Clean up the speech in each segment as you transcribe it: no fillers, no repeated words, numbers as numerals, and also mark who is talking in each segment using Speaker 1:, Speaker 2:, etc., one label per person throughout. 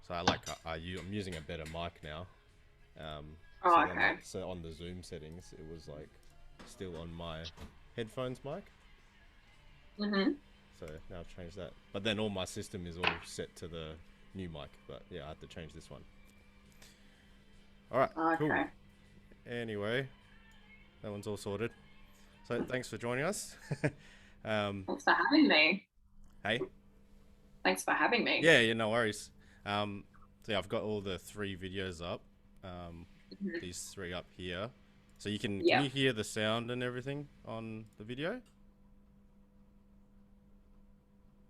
Speaker 1: So I'm using a better mic now.
Speaker 2: Oh, okay.
Speaker 1: So on the Zoom settings, it was like still on my headphones mic.
Speaker 2: Mhm.
Speaker 1: So now I've changed that. But then all my system is all set to the new mic. But yeah, I had to change this one. All right, cool.
Speaker 2: Okay.
Speaker 1: Anyway, that one's all sorted. So thanks for joining us.
Speaker 2: Thanks for having me.
Speaker 1: Hey.
Speaker 2: Thanks for having me.
Speaker 1: Yeah, no worries. Um, so yeah, I've got all the 3 videos up. Um,
Speaker 2: Mhm.
Speaker 1: these 3 up here. So can
Speaker 2: Yeah.
Speaker 1: you hear the sound and everything on the video?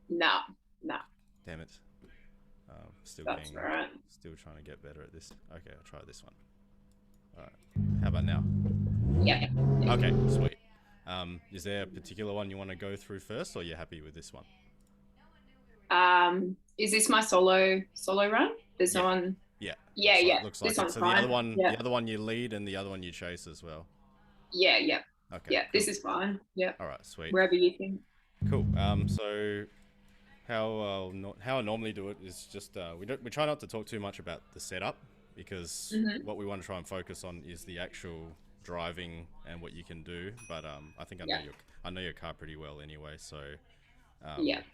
Speaker 2: No, no,
Speaker 1: Damn it.
Speaker 2: that's right.
Speaker 1: Still trying to get better at this. Okay, I'll try this one. All right. How about now?
Speaker 2: Yeah. Yeah.
Speaker 1: Okay, sweet. Is there a particular one you want to go through first, or you're happy with this one?
Speaker 2: Is this my solo run? There's no
Speaker 1: Yeah,
Speaker 2: one.
Speaker 1: yeah.
Speaker 2: Yeah, yeah.
Speaker 1: Looks
Speaker 2: This
Speaker 1: like it.
Speaker 2: one's
Speaker 1: So
Speaker 2: fine. Yeah.
Speaker 1: the other one you lead, and the other one you chase as well.
Speaker 2: Yeah, yeah.
Speaker 1: Okay,
Speaker 2: Yeah,
Speaker 1: cool.
Speaker 2: this is fine. Yeah.
Speaker 1: All right, sweet.
Speaker 2: Wherever you think.
Speaker 1: Cool. So how I normally do it is just we try not to talk too much about the setup because
Speaker 2: Hmm.
Speaker 1: what we want to try and focus on is the actual driving and what you can do. But I think
Speaker 2: Yeah.
Speaker 1: I know your car pretty well anyway, so
Speaker 2: Yeah.
Speaker 1: um,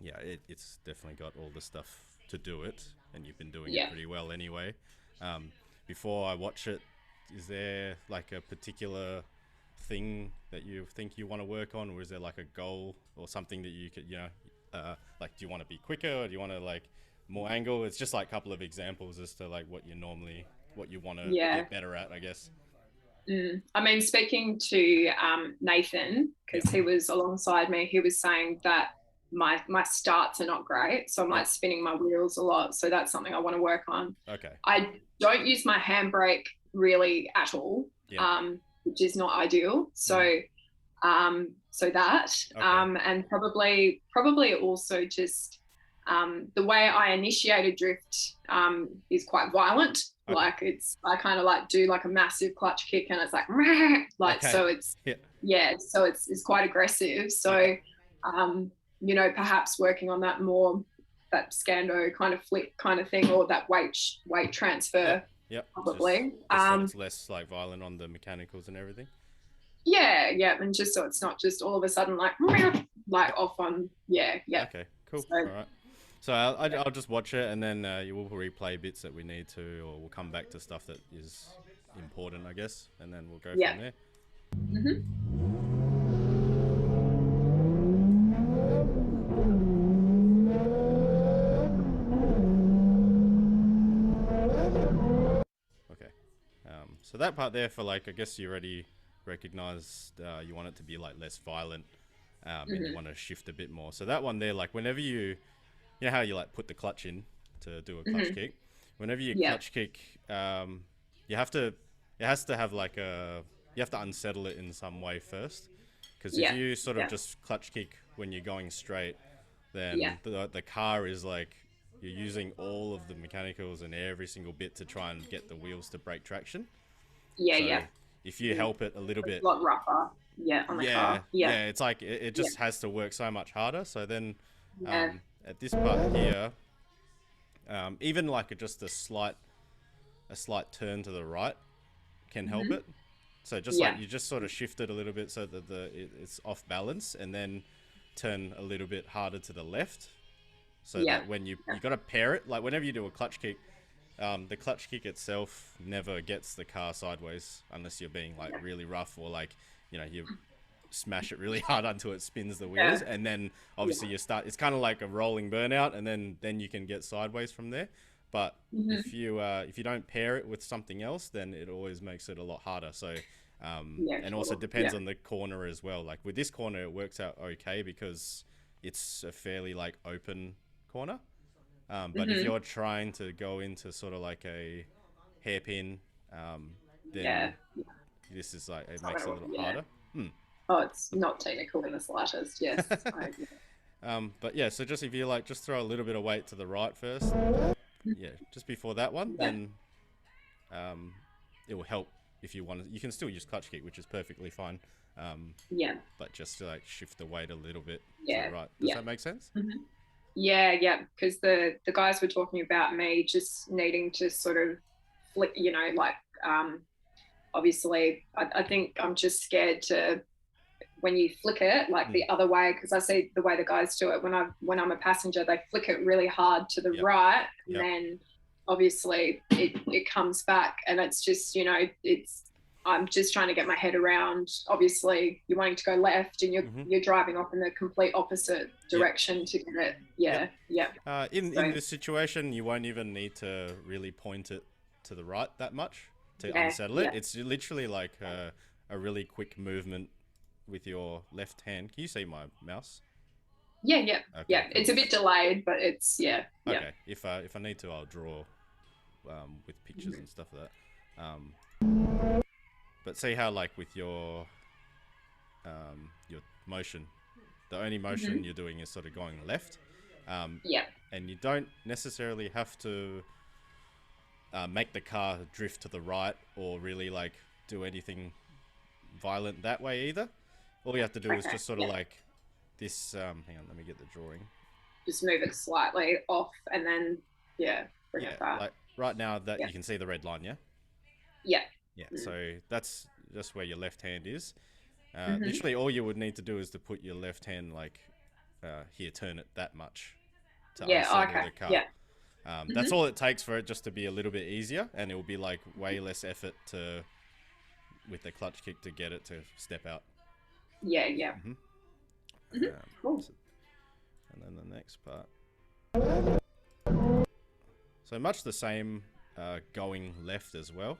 Speaker 1: yeah, it's definitely got all the stuff to do it, and you've been doing it
Speaker 2: Yeah.
Speaker 1: pretty well anyway. Um, Before I watch it, is there like a particular thing that you think you want to work on, or is there like a goal or something that you could, like, do you want to be quicker, or do you want to like more angle? It's just like a couple of examples as to like what you want to
Speaker 2: Yeah.
Speaker 1: get better at, I guess.
Speaker 2: I mean, speaking to Nathan,
Speaker 1: Yeah,
Speaker 2: because he was alongside me, he was saying that my starts are not great, so I'm
Speaker 1: yeah,
Speaker 2: like spinning my wheels a lot. So that's something I want to work on.
Speaker 1: okay,
Speaker 2: I don't use my handbrake really at all,
Speaker 1: yeah,
Speaker 2: which is not ideal.
Speaker 1: mm-hmm.
Speaker 2: So that,
Speaker 1: Okay,
Speaker 2: and probably also just the way I initiate a drift is quite violent.
Speaker 1: okay,
Speaker 2: Like I kind of like do like a massive clutch kick, and it's like like
Speaker 1: okay,
Speaker 2: so it's
Speaker 1: yeah,
Speaker 2: yeah, so it's quite aggressive.
Speaker 1: yeah,
Speaker 2: So perhaps working on that more, that scando kind of flip kind of thing, or that weight
Speaker 1: yeah,
Speaker 2: transfer
Speaker 1: yeah.
Speaker 2: probably.
Speaker 1: Just so it's less like violent on the mechanicals and everything.
Speaker 2: Yeah, yeah, and just so it's not just all of a sudden like
Speaker 1: Yep.
Speaker 2: off on yeah.
Speaker 1: Okay, cool.
Speaker 2: So
Speaker 1: All right. So I'll just watch it, and then you will replay bits that we need to, or we'll come back to stuff that is important, I guess, and then we'll go
Speaker 2: yeah.
Speaker 1: from there.
Speaker 2: Hmm.
Speaker 1: Okay. So that part there for like, I guess you already recognized you want it to be like less violent, and you
Speaker 2: Hmm.
Speaker 1: want to shift a bit more. So that one there, like whenever you know how you like put the clutch in to do a clutch
Speaker 2: Hmm.
Speaker 1: kick, whenever you
Speaker 2: Yeah.
Speaker 1: clutch kick, you have to, it has to have like you have to unsettle it in some way first. Because if
Speaker 2: Yeah.
Speaker 1: you sort of
Speaker 2: Yeah.
Speaker 1: just clutch kick when you're going straight,
Speaker 2: Yeah.
Speaker 1: then the car is like you're using all of the mechanicals and every single bit to try and get the wheels to break traction.
Speaker 2: Yeah.
Speaker 1: So
Speaker 2: Yeah.
Speaker 1: if you help it a little
Speaker 2: It's
Speaker 1: bit,
Speaker 2: a lot rougher. Yeah, on the
Speaker 1: yeah,
Speaker 2: car. Yeah.
Speaker 1: yeah, it's like it
Speaker 2: Yeah.
Speaker 1: just has to work so much harder. So then
Speaker 2: Yeah.
Speaker 1: at this part here, even like a slight turn to the right can help
Speaker 2: Hmm.
Speaker 1: it. So just like
Speaker 2: Yeah.
Speaker 1: you just sort of shift it a little bit so that it's off balance, and then turn a little bit harder to the left, so
Speaker 2: Yeah.
Speaker 1: that when you got to pair it, like whenever you do a clutch kick, the clutch kick itself never gets the car sideways unless you're being like really rough, or like you smash it really hard until it spins the wheels,
Speaker 2: Yeah.
Speaker 1: and then
Speaker 2: Yeah.
Speaker 1: obviously you start, it's kind of like a rolling burnout, and then you can get sideways from there. But
Speaker 2: Hmm.
Speaker 1: if you don't pair it with something else, then it always makes it a lot harder. So
Speaker 2: Yeah.
Speaker 1: and also
Speaker 2: Sure.
Speaker 1: depends
Speaker 2: Yeah.
Speaker 1: on the corner as well. Like with this corner it works out okay because it's a fairly like open corner, but if
Speaker 2: Hmm.
Speaker 1: you're trying to go into sort of like a hairpin,
Speaker 2: Yeah.
Speaker 1: then this is like, it
Speaker 2: It's not
Speaker 1: makes it a
Speaker 2: gonna,
Speaker 1: little
Speaker 2: yeah.
Speaker 1: harder. Hmm.
Speaker 2: Oh, it's not technical in the slightest. Yes.
Speaker 1: But yeah, so just if you like, just throw a little bit of weight to the right first, yeah, just before that one,
Speaker 2: Yeah.
Speaker 1: then um, it will help if you want to. You can still use clutch kick, which is perfectly fine,
Speaker 2: Yeah.
Speaker 1: but just to like shift the weight a little bit to the
Speaker 2: Yeah.
Speaker 1: right. Does
Speaker 2: Yeah.
Speaker 1: that make sense?
Speaker 2: Hmm. Yeah, because the guys were talking about me just needing to sort of flick, like obviously I think I'm just scared to when you flick it like the other way, because I see the way the guys do it when I'm a passenger, they flick it really hard to the
Speaker 1: Yep.
Speaker 2: right, and
Speaker 1: Yep.
Speaker 2: then obviously it comes back, and it's just I'm just trying to get my head around. Obviously, you're wanting to go left, and you're driving off in the complete opposite direction to get it. Yeah,
Speaker 1: Yep.
Speaker 2: yeah.
Speaker 1: In this situation, you won't even need to really point it to the right that much to
Speaker 2: Yeah,
Speaker 1: unsettle it.
Speaker 2: yeah.
Speaker 1: It's literally like a really quick movement with your left hand. Can you see my mouse?
Speaker 2: Yeah.
Speaker 1: Okay, cool.
Speaker 2: It's a bit delayed, but it's yeah.
Speaker 1: Okay, if I need to, I'll draw with pictures and stuff like that. But see how like with your motion, the only motion you're doing is sort of going left.
Speaker 2: Yeah.
Speaker 1: And you don't necessarily have to make the car drift to the right or really like do anything violent that way either. All you have to do is just sort of like this. Hang on, let me get the drawing.
Speaker 2: Just move it slightly off, and then bring it back.
Speaker 1: Like right now that you can see the red line, yeah.
Speaker 2: Yeah.
Speaker 1: So that's just where your left hand is. Literally, all you would need to do is to put your left hand like here, turn it that much to unsettle the car.
Speaker 2: Yeah.
Speaker 1: That's all it takes for it just to be a little bit easier, and it will be like way less effort to with the clutch kick to get it to step out.
Speaker 2: Yeah. Cool.
Speaker 1: And then the next part. So much the same going left as well.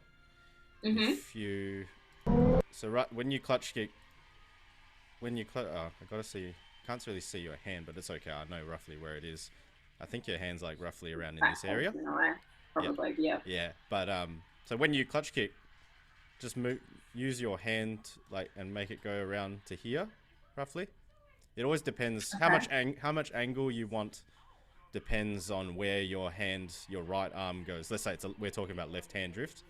Speaker 1: If you right when you clutch kick, I gotta see. Can't really see your hand, but it's okay. I know roughly where it is. I think your hand's like roughly around in this area.
Speaker 2: Probably, yeah.
Speaker 1: Yeah, but so when you clutch kick, just use your hand like and make it go around to here, roughly. It always depends how much angle you want. Depends on where your right arm goes. Let's say we're talking about left hand drift.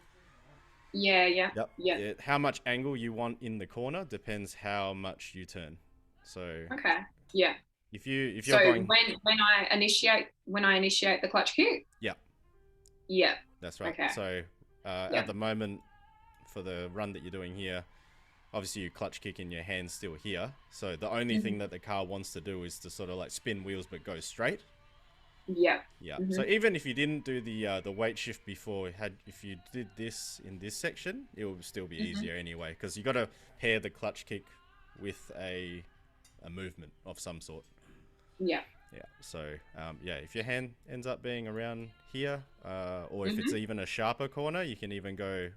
Speaker 2: Yeah.
Speaker 1: Yep. How much angle you want in the corner depends how much you turn. So
Speaker 2: yeah.
Speaker 1: If you're
Speaker 2: going when I initiate the clutch kick. Yeah.
Speaker 1: That's right. Okay. So at the moment for the run that you're doing here, obviously you clutch kick and your hand's still here. So the only thing that the car wants to do is to sort of like spin wheels but go straight.
Speaker 2: Yeah.
Speaker 1: So even if you didn't do the weight shift before, if you did this in this section, it will still be easier anyway, because you got to pair the clutch kick with a movement of some sort.
Speaker 2: Yeah.
Speaker 1: So if your hand ends up being around here, or if it's even a sharper corner, you can even go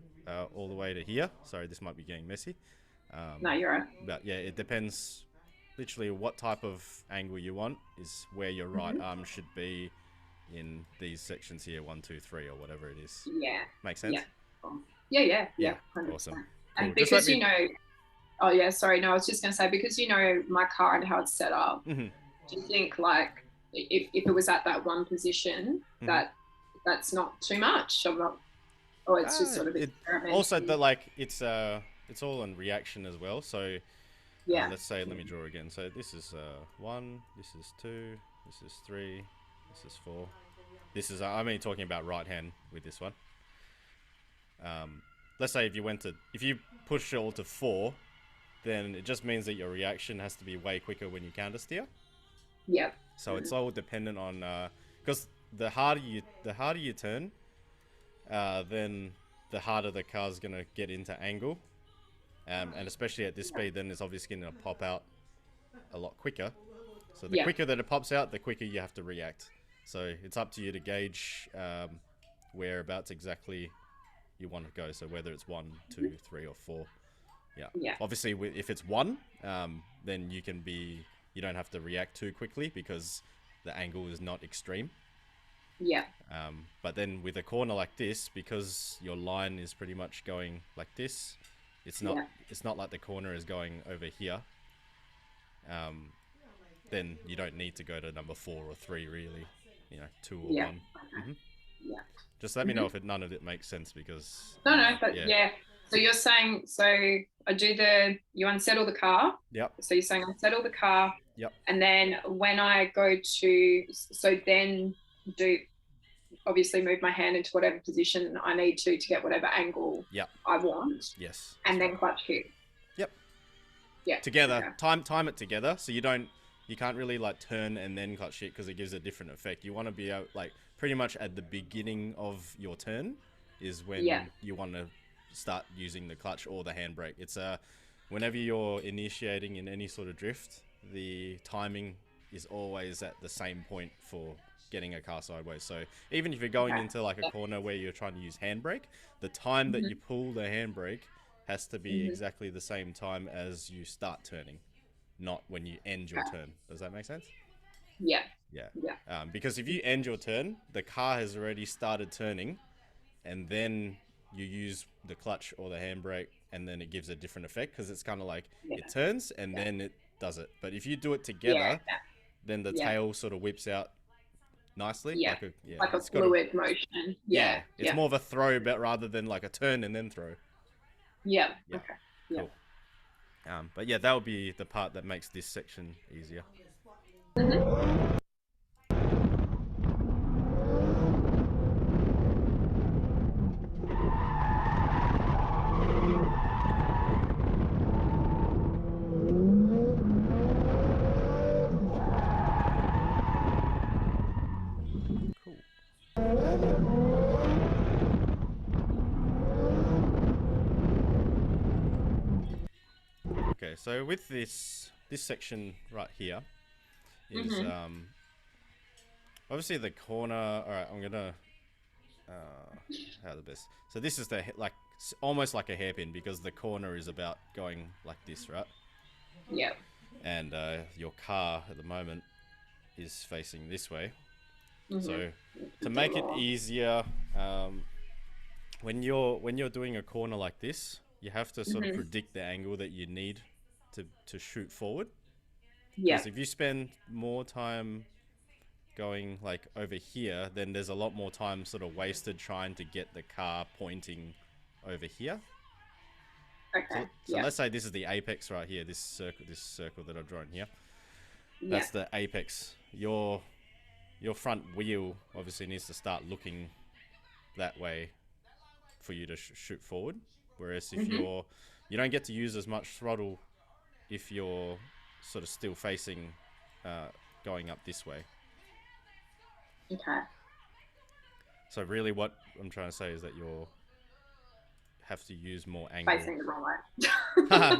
Speaker 1: all the way to here. Sorry, this might be getting messy.
Speaker 2: No, you're right.
Speaker 1: But yeah, it depends. Literally, what type of angle you want is where your right arm should be in these sections here, 1, 2, 3, or whatever it is.
Speaker 2: Yeah.
Speaker 1: Makes sense?
Speaker 2: Yeah.
Speaker 1: 100%. Awesome. Cool.
Speaker 2: And because oh yeah, sorry, no, I was just going to say, because my car and how it's set up, do you think like if it was at that one position that's not too much, or it's just sort of
Speaker 1: also that like it's all in reaction as well. So let's say, let me draw again. So this is 1, this is 2, this is 3, this is 4. This is I'm only talking about right hand with this one. Let's say if you push it all to 4, then it just means that your reaction has to be way quicker when you counter steer.
Speaker 2: Yeah.
Speaker 1: So it's all dependent on because the harder you turn, then the harder the car's gonna get into angle. And especially at this speed, then it's obviously going to pop out a lot quicker. So the quicker that it pops out, the quicker you have to react. So it's up to you to gauge whereabouts exactly you want to go. So whether it's 1, 2, 3, or 4. Yeah. Obviously, if it's 1, then you don't have to react too quickly because the angle is not extreme.
Speaker 2: Yeah.
Speaker 1: But then with a corner like this, because your line is pretty much going like this, it's not like the corner is going over here. Then you don't need to go to number 4 or 3 really. 2 or 1.
Speaker 2: Yeah.
Speaker 1: Just let me know if none of it makes sense, because
Speaker 2: no, but So you're saying, so you unsettle the car.
Speaker 1: Yep.
Speaker 2: So you're saying unsettle the car.
Speaker 1: Yep.
Speaker 2: And then when I go to, so then do obviously move my hand into whatever position I need to get whatever angle
Speaker 1: Yep.
Speaker 2: I want.
Speaker 1: Yes.
Speaker 2: And then clutch kick.
Speaker 1: Yep.
Speaker 2: Yeah.
Speaker 1: Together. Okay. Time it together. So you can't really like turn and then clutch kick because it gives a different effect. You want to be out like pretty much at the beginning of your turn is when you want to start using the clutch or the handbrake. It's whenever you're initiating in any sort of drift, the timing is always at the same point for getting a car sideways. So even if you're going into like a corner where you're trying to use handbrake, the time that you pull the handbrake has to be exactly the same time as you start turning, not when you end your turn. Does that make sense?
Speaker 2: Yeah.
Speaker 1: Because if you end your turn, the car has already started turning, and then you use the clutch or the handbrake, and then it gives a different effect because it's kind of like it turns and then it does it. But if you do it together, then the tail sort of whips out nicely.
Speaker 2: Like a fluid motion.
Speaker 1: It's more of a throw, but rather than like a turn and then throw.
Speaker 2: Yeah. Okay.
Speaker 1: Cool. But yeah, that would be the part that makes this section easier. Okay, so with this section right here is obviously the corner. All right, I'm gonna how the best. So this is the like almost like a hairpin because the corner is about going like this, right?
Speaker 2: Yeah.
Speaker 1: And your car at the moment is facing this way. So to make it easier, when you're doing a corner like this, you have to sort of predict the angle that you need to shoot forward.
Speaker 2: Yeah.
Speaker 1: Because if you spend more time going like over here, then there's a lot more time sort of wasted trying to get the car pointing over here.
Speaker 2: Okay.
Speaker 1: So let's say this is the apex right here, this circle that I've drawn here. That's the apex. Your front wheel obviously needs to start looking that way for you to shoot forward. Whereas if you don't get to use as much throttle if you're sort of still facing going up this way.
Speaker 2: Okay.
Speaker 1: So really what I'm trying to say is that you'll have to use more angle.
Speaker 2: Facing the wrong way.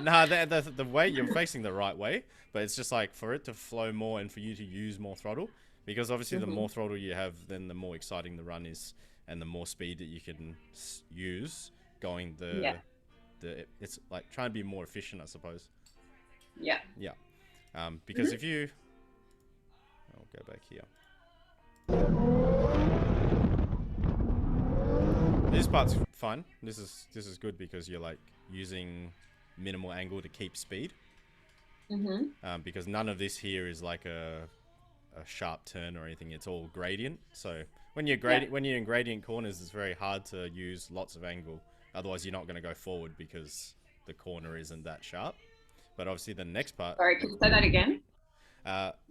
Speaker 1: No, the way you're facing the right way, but it's just like for it to flow more and for you to use more throttle, because obviously the more throttle you have, then the more exciting the run is and the more speed that you can use going it's like trying to be more efficient, I suppose.
Speaker 2: Yeah.
Speaker 1: Because if you, I'll go back here. This part's fine. This is good because you're like using minimal angle to keep speed. Because none of this here is like a sharp turn or anything. It's all gradient. So when you're in gradient corners, it's very hard to use lots of angle. Otherwise, you're not going to go forward because the corner isn't that sharp. But obviously, the next part.
Speaker 2: Sorry, can you say that again?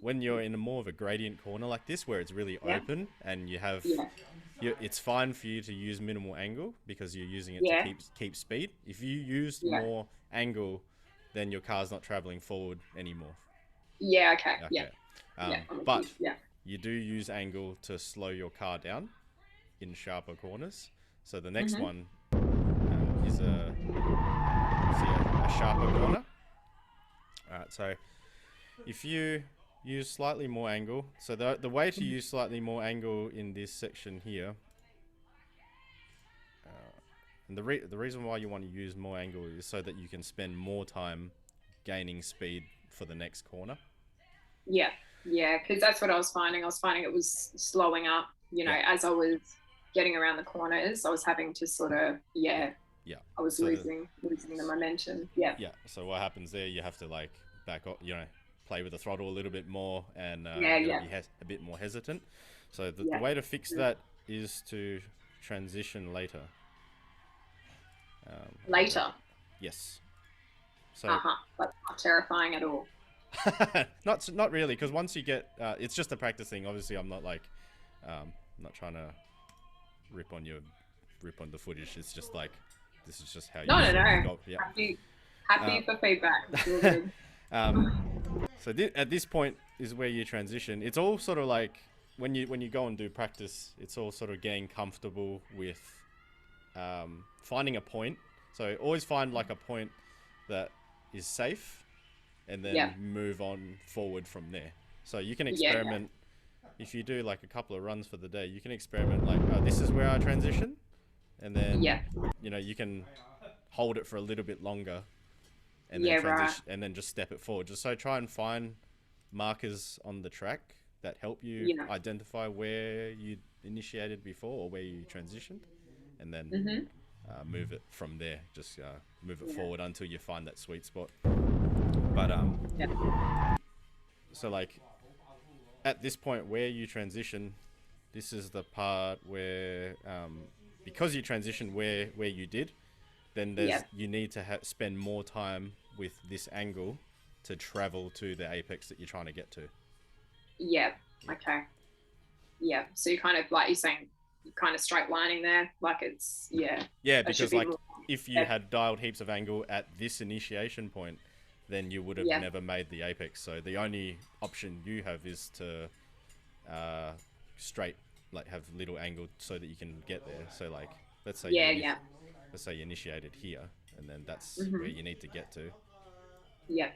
Speaker 1: When you're in more of a gradient corner like this, where it's really open and you have, it's fine for you to use minimal angle because you're using it to keep speed. If you use more angle, then your car's not traveling forward anymore.
Speaker 2: Yeah. Okay.
Speaker 1: But you do use angle to slow your car down in sharper corners. So the next one is a sharper corner. Alright, so if you use slightly more angle, so the way to use slightly more angle in this section here, and the reason why you want to use more angle is so that you can spend more time gaining speed for the next corner.
Speaker 2: Yeah, because that's what I was finding. I was finding it was slowing up, as I was getting around the corners. I was having to sort of, I was losing the momentum. Yeah.
Speaker 1: So what happens there? You have to like back up, play with the throttle a little bit more and be a bit more hesitant. So the way to fix that is to transition later.
Speaker 2: Later.
Speaker 1: Yes. So
Speaker 2: That's not terrifying at all.
Speaker 1: not really, because once you get, it's just a practice thing. Obviously, I'm not like, not trying to rip on the footage. It's just like, this is just how you.
Speaker 2: No.
Speaker 1: Go. Yeah.
Speaker 2: Happy for feedback.
Speaker 1: So at this point is where you transition. It's all sort of like when you go and do practice, it's all sort of getting comfortable with finding a point. So always find like a point that is safe, and then move on forward from there. So you can experiment. If you do like a couple of runs for the day, you can experiment like, oh, this is where I transition, and then you can hold it for a little bit longer, and then transition, and then just step it forward. Just so try and find markers on the track that help you identify where you initiated before or where you transitioned, and then move it from there. Just move it forward until you find that sweet spot. But so like at this point where you transition, this is the part where because you transition where you did, then you need to spend more time with this angle to travel to the apex that you're trying to get to.
Speaker 2: Okay. So you kind of, like you're saying, kind of straight lining there, like it's
Speaker 1: because like if you had dialed heaps of angle at this initiation point, then you would have never made the apex. So the only option you have is to straight, like have little angle so that you can get there. So like let's say let's say you initiated here, and then that's where you need to get to. You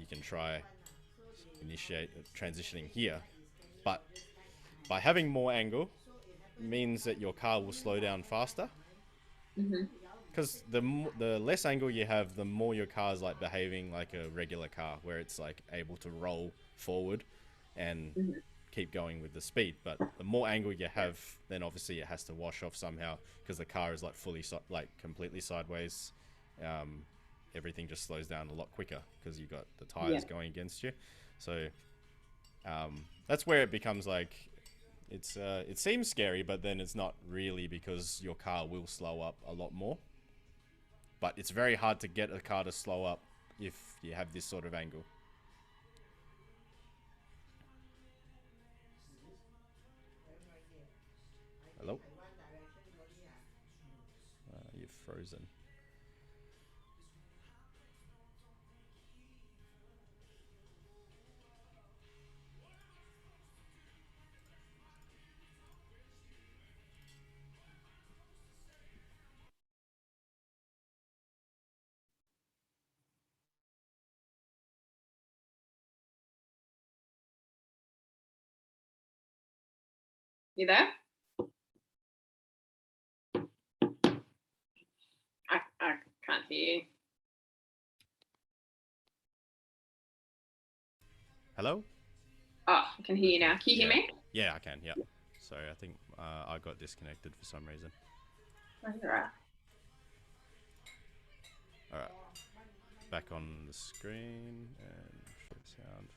Speaker 1: can try transitioning here, but by having more angle means that your car will slow down faster. Because the less angle you have, the more your car's like behaving like a regular car, where it's like able to roll forward and keep going with the speed. But the more angle you have, then obviously it has to wash off somehow, because the car is like completely sideways. Everything just slows down a lot quicker because you got the tires going against you. So that's where it becomes like, it seems scary, but then it's not really, because your car will slow up a lot more. But it's very hard to get a car to slow up if you have this sort of angle. Hello? You're frozen.
Speaker 2: You there? I can't hear you.
Speaker 1: Hello?
Speaker 2: Oh, I can hear you now. Can you hear me?
Speaker 1: Yeah, I can. Yeah. Sorry, I think I got disconnected for some reason.
Speaker 2: That's all right.
Speaker 1: All right. Back on the screen and show sound.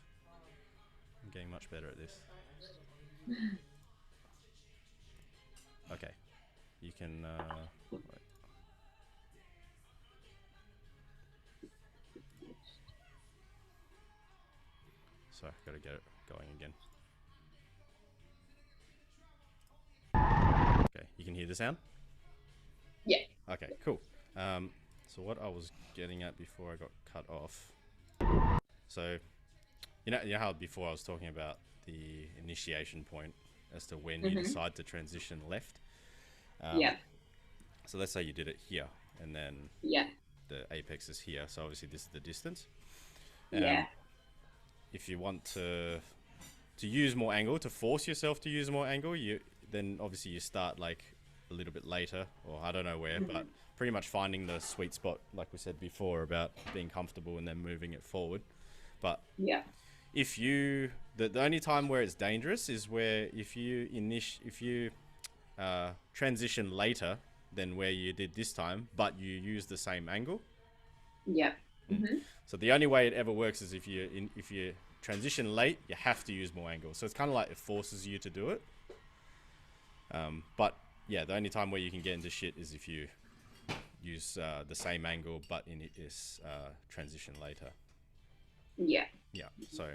Speaker 1: I'm getting much better at this. Okay. You can wait. Sorry, I've got to get it going again. Okay, you can hear the sound?
Speaker 2: Yeah.
Speaker 1: Okay, cool. So what I was getting at before I got cut off. So, you know how before I was talking about the initiation point as to when you decide to transition left? So let's say you did it here, and then the apex is here. So obviously this is the distance. If you want to use more angle, to force yourself to use more angle, then obviously you start like a little bit later, or I don't know where, but pretty much finding the sweet spot, like we said before, about being comfortable and then moving it forward. But if you, the only time where it's dangerous is where if you transition later than where you did this time, but you use the same angle. So the only way it ever works is if you transition late, you have to use more angle. So it's kind of like it forces you to do it. But yeah, the only time where you can get into shit is if you use the same angle but in this transition later.
Speaker 2: Yeah.
Speaker 1: Yeah, so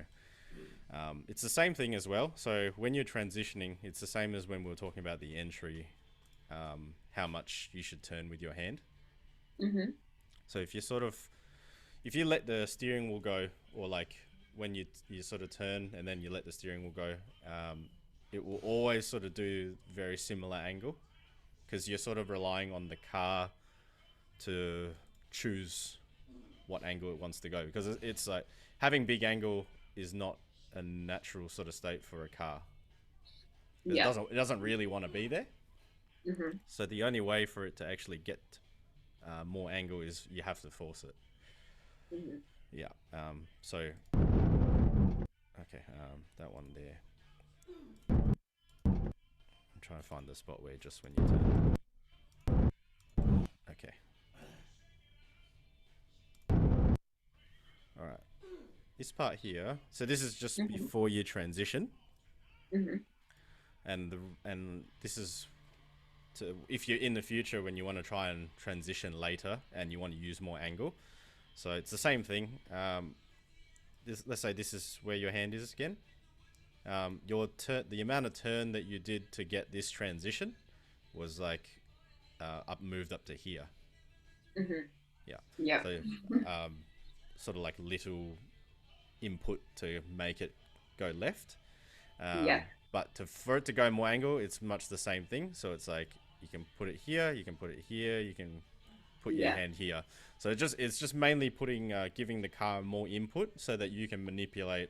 Speaker 1: it's the same thing as well. So when you're transitioning, it's the same as when we were talking about the entry, how much you should turn with your hand. So if you let the steering wheel go, or like when you sort of turn and then you let the steering wheel go, it will always sort of do very similar angle, because you're sort of relying on the car to choose what angle it wants to go, because it's like having big angle is not a natural sort of state for a car. It doesn't really want to be there. So the only way for it to actually get more angle is you have to force it. Yeah. So okay, that one there. I'm trying to find the spot where just when you turn. Okay. All right. This part here. So this is just before you transition. And this is to, if you're in the future when you want to try and transition later and you want to use more angle. So it's the same thing. Let's say this is where your hand is again. The amount of turn that you did to get this transition was like moved up to here. Yeah. So sort of like little input to make it go left. But for it to go more angle, it's much the same thing. So it's like you can put it here, you can put it here, you can put your hand here. So it's just mainly giving the car more input so that you can manipulate,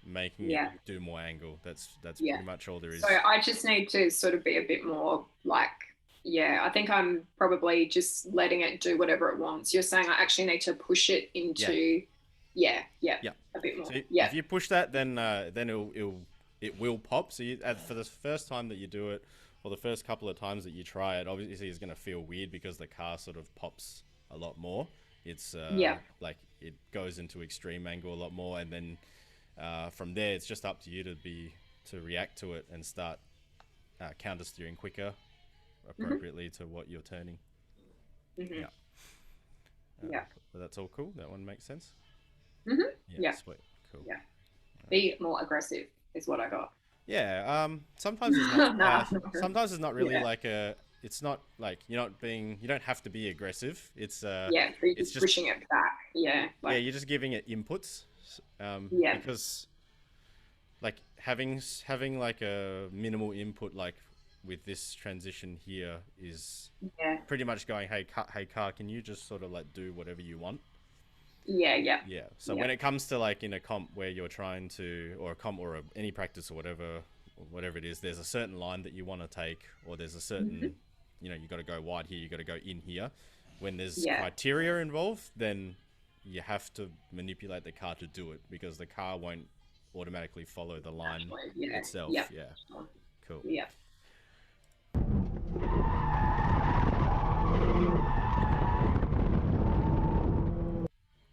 Speaker 1: making it do more angle. That's pretty much all there is.
Speaker 2: So I just need to sort of be a bit more like, I think I'm probably just letting it do whatever it wants. You're saying I actually need to push it into, a bit more. So
Speaker 1: if you push that, then it will pop. So for the first time that you do it, or the first couple of times that you try it, obviously it's going to feel weird because the car sort of pops a lot more. It's like it goes into extreme angle a lot more, and then from there it's just up to you to react to it and start counter steering quicker, appropriately to what you're turning. But that's all cool. That one makes sense. Sweet, cool.
Speaker 2: Be more aggressive is what I got.
Speaker 1: Sometimes it's not. Sometimes it's not really like a. It's not like you don't have to be aggressive. It's
Speaker 2: it's just pushing it back.
Speaker 1: You're just giving it inputs. Because like having like a minimal input, like with this transition here, is pretty much going, hey car, can you just sort of like do whatever you want? So when it comes to like in a comp where you're trying to, or a comp or any practice or whatever it is, there's a certain line that you want to take, or there's a certain you got to go wide here, you got to go in here. When there's criteria involved, then you have to manipulate the car to do it, because the car won't automatically follow the line itself. Cool.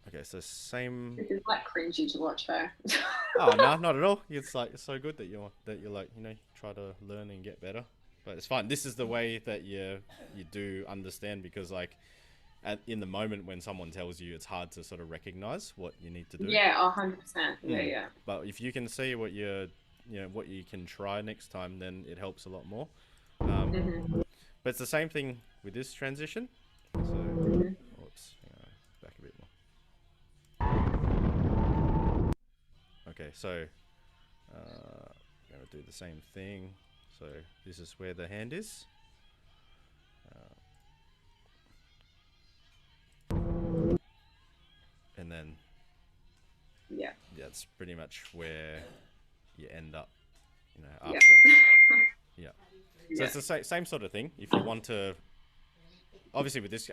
Speaker 1: Okay, so same.
Speaker 2: This is like cringy to watch her.
Speaker 1: Oh no, not at all. It's like it's so good that you're like try to learn and get better. But it's fine. This is the way that you do understand, because like in the moment when someone tells you, it's hard to sort of recognize what you need to do.
Speaker 2: 100%. Yeah.
Speaker 1: But if you can see what what you can try next time, then it helps a lot more. But it's the same thing with this transition. So, oops, back a bit more. Okay, so I'm going to do the same thing. So this is where the hand is. And then that's pretty much where you end up, after. So it's the same sort of thing. If you want to, obviously with this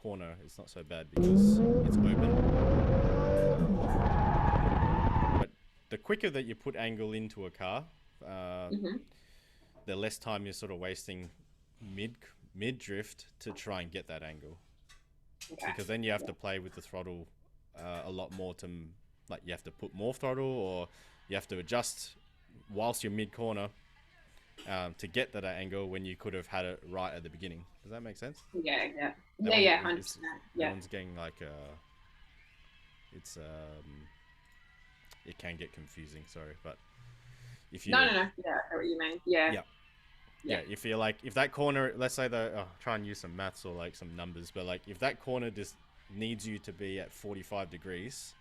Speaker 1: corner, it's not so bad because it's open. But the quicker that you put angle into a car, the less time you're sort of wasting mid drift to try and get that angle. Because then you have to play with the throttle a lot more you have to put more throttle, or you have to adjust whilst you're mid corner to get to that angle when you could have had it right at the beginning. Does that make sense?
Speaker 2: Yeah, yeah,
Speaker 1: That
Speaker 2: yeah,
Speaker 1: one
Speaker 2: yeah,
Speaker 1: is,
Speaker 2: 100%.
Speaker 1: that
Speaker 2: Yeah.
Speaker 1: one's getting like it's it can get confusing. Sorry, but if
Speaker 2: No,
Speaker 1: you
Speaker 2: no, no. Yeah, I know what you mean. Yeah,
Speaker 1: yeah
Speaker 2: yeah,
Speaker 1: yeah if you're like if that corner, let's say try and use some maths or like some numbers, but like if that corner just needs you to be at 45 degrees,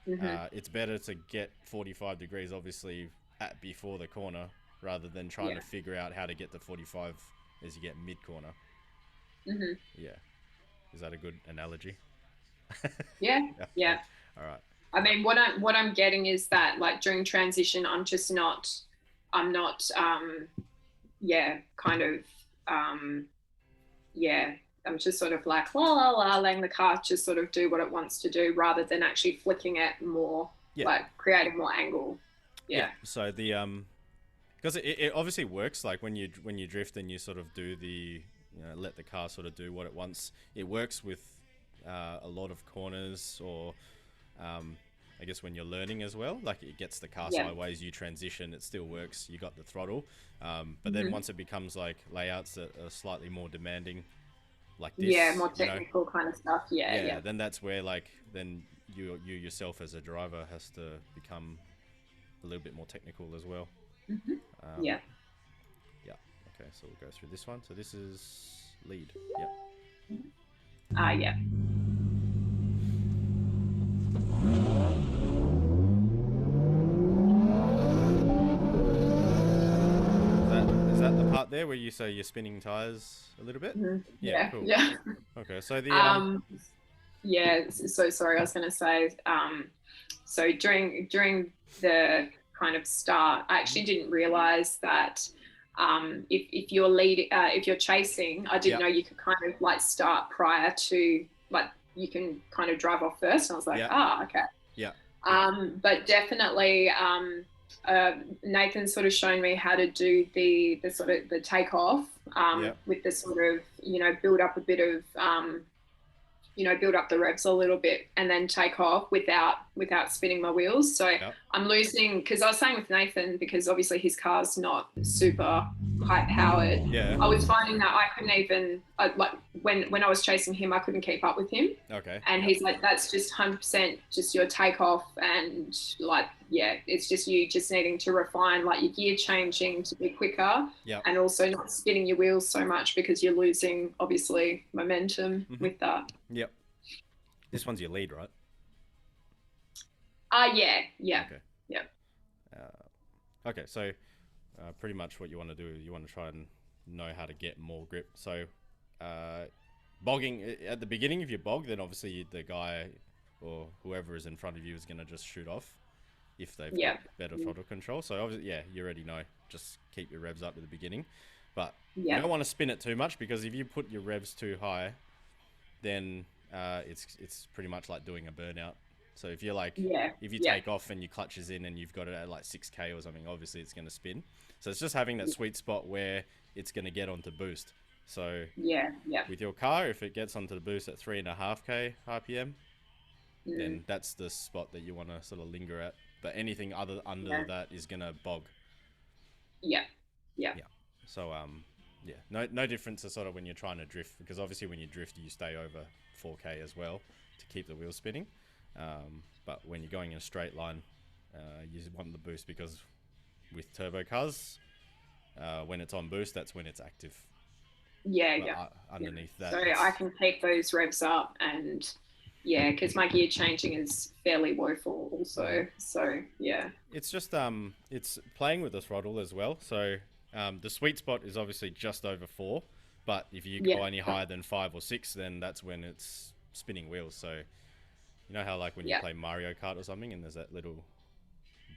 Speaker 1: it's better to get 45 degrees obviously at before the corner rather than trying
Speaker 2: yeah.
Speaker 1: to figure out how to get to 45 as you get mid corner.
Speaker 2: hmm
Speaker 1: Yeah, is that a good analogy?
Speaker 2: Yeah,
Speaker 1: Okay,
Speaker 2: yeah.
Speaker 1: all right.
Speaker 2: I mean, what I'm getting is that like during transition, I'm not, yeah, kind of, um, yeah, I'm just sort of like la la la, letting the car just sort of do what it wants to do rather than actually flicking it more,
Speaker 1: Yeah,
Speaker 2: like creating more angle.
Speaker 1: yeah.
Speaker 2: Yeah,
Speaker 1: So the because it obviously works like when you drift and you sort of do the let the car sort of do what it wants. It works with a lot of corners or I guess when you're learning as well, like it gets the car
Speaker 2: yeah,
Speaker 1: sideways, you transition, it still works. You got the throttle, but then once it becomes like layouts that are slightly more demanding, like
Speaker 2: yeah,
Speaker 1: this,
Speaker 2: more technical kind of stuff. Yeah,
Speaker 1: yeah,
Speaker 2: yeah,
Speaker 1: then that's where like then you yourself as a driver has to become a little bit more technical as well. Um,
Speaker 2: yeah.
Speaker 1: yeah. Okay, so we'll go through this one. So this is lead. Yeah.
Speaker 2: Yeah.
Speaker 1: Is that the part there where you say you're spinning tires a little bit? Yeah.
Speaker 2: Yeah,
Speaker 1: Cool.
Speaker 2: yeah.
Speaker 1: Okay. So the
Speaker 2: Yeah, so sorry, I was going to say, so during the kind of start, I actually didn't realize that if you're if you're chasing, I didn't
Speaker 1: yeah
Speaker 2: know you could kind of like start prior to, like, you can kind of drive off first. And I was like,
Speaker 1: yeah
Speaker 2: okay.
Speaker 1: yeah
Speaker 2: But definitely, Nathan sort of shown me how to do the sort of the takeoff,
Speaker 1: yeah
Speaker 2: with the sort of, build up a bit of, build up the revs a little bit and then take off without spinning my wheels. So
Speaker 1: yeah
Speaker 2: I'm losing, because I was saying with Nathan, because obviously his car's not super high powered.
Speaker 1: yeah.
Speaker 2: I was finding that I couldn't even, like when I was chasing him, I couldn't keep up with him.
Speaker 1: Okay.
Speaker 2: And he's like, that's just 100% just your takeoff. And like, yeah, it's just you just needing to refine like your gear changing to be quicker,
Speaker 1: Yeah.
Speaker 2: and also not spinning your wheels so much because you're losing obviously momentum with that.
Speaker 1: Yep. This one's your lead, right?
Speaker 2: Yeah, yeah,
Speaker 1: Okay.
Speaker 2: yeah,
Speaker 1: Okay. So pretty much what you want to do is you want to try and know how to get more grip. So bogging at the beginning, if you bog, then obviously the guy or whoever is in front of you is going to just shoot off if they've
Speaker 2: yeah,
Speaker 1: got better throttle control. So obviously, yeah, you already know. Just keep your revs up at the beginning, but you
Speaker 2: yeah,
Speaker 1: don't want to spin it too much, because if you put your revs too high, then it's pretty much like doing a burnout. So if you're like,
Speaker 2: yeah,
Speaker 1: if you
Speaker 2: yeah,
Speaker 1: take off and your clutch is in and you've got it at like 6K or something, obviously it's going to spin. So it's just having that sweet spot where it's going to get onto boost. So
Speaker 2: yeah, yeah,
Speaker 1: with your car, if it gets onto the boost at 3.5K RPM, then that's the spot that you want to sort of linger at. But anything other under that is going to bog.
Speaker 2: yeah, yeah,
Speaker 1: Yeah. So yeah, no difference to sort of when you're trying to drift, because obviously when you drift you stay over 4K as well to keep the wheels spinning. But when you're going in a straight line, you want the boost, because with turbo cars, when it's on boost, that's when it's active.
Speaker 2: yeah,
Speaker 1: But
Speaker 2: yeah.
Speaker 1: underneath that,
Speaker 2: So I can keep those revs up, and yeah, because my gear changing is fairly woeful also. So yeah,
Speaker 1: it's just it's playing with the throttle as well. So the sweet spot is obviously just over 4, but if you go any higher than 5 or 6, then that's when it's spinning wheels. So you know how like when you play Mario Kart or something and there's that little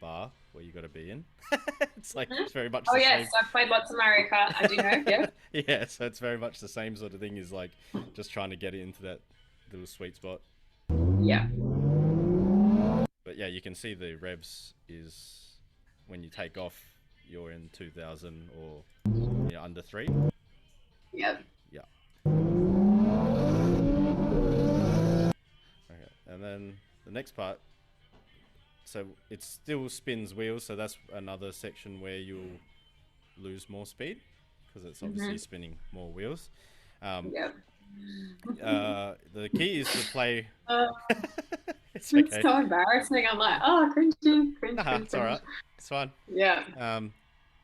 Speaker 1: bar where you got to be in? It's like it's very much
Speaker 2: Oh
Speaker 1: the
Speaker 2: yes,
Speaker 1: same.
Speaker 2: I've played lots of Mario Kart. I do know. Yeah.
Speaker 1: Yeah, so it's very much the same sort of thing, is like just trying to get it into that little sweet spot.
Speaker 2: Yeah.
Speaker 1: But yeah, you can see the revs is when you take off, you're in 2000 or under 3.
Speaker 2: Yeah.
Speaker 1: Yeah. Okay, and then the next part, so it still spins wheels, so that's another section where you'll lose more speed because it's obviously spinning more wheels.
Speaker 2: Yep.
Speaker 1: The key is to play.
Speaker 2: It's okay. So embarrassing. I'm like, oh, cringe.
Speaker 1: It's all right. It's fine.
Speaker 2: Yeah.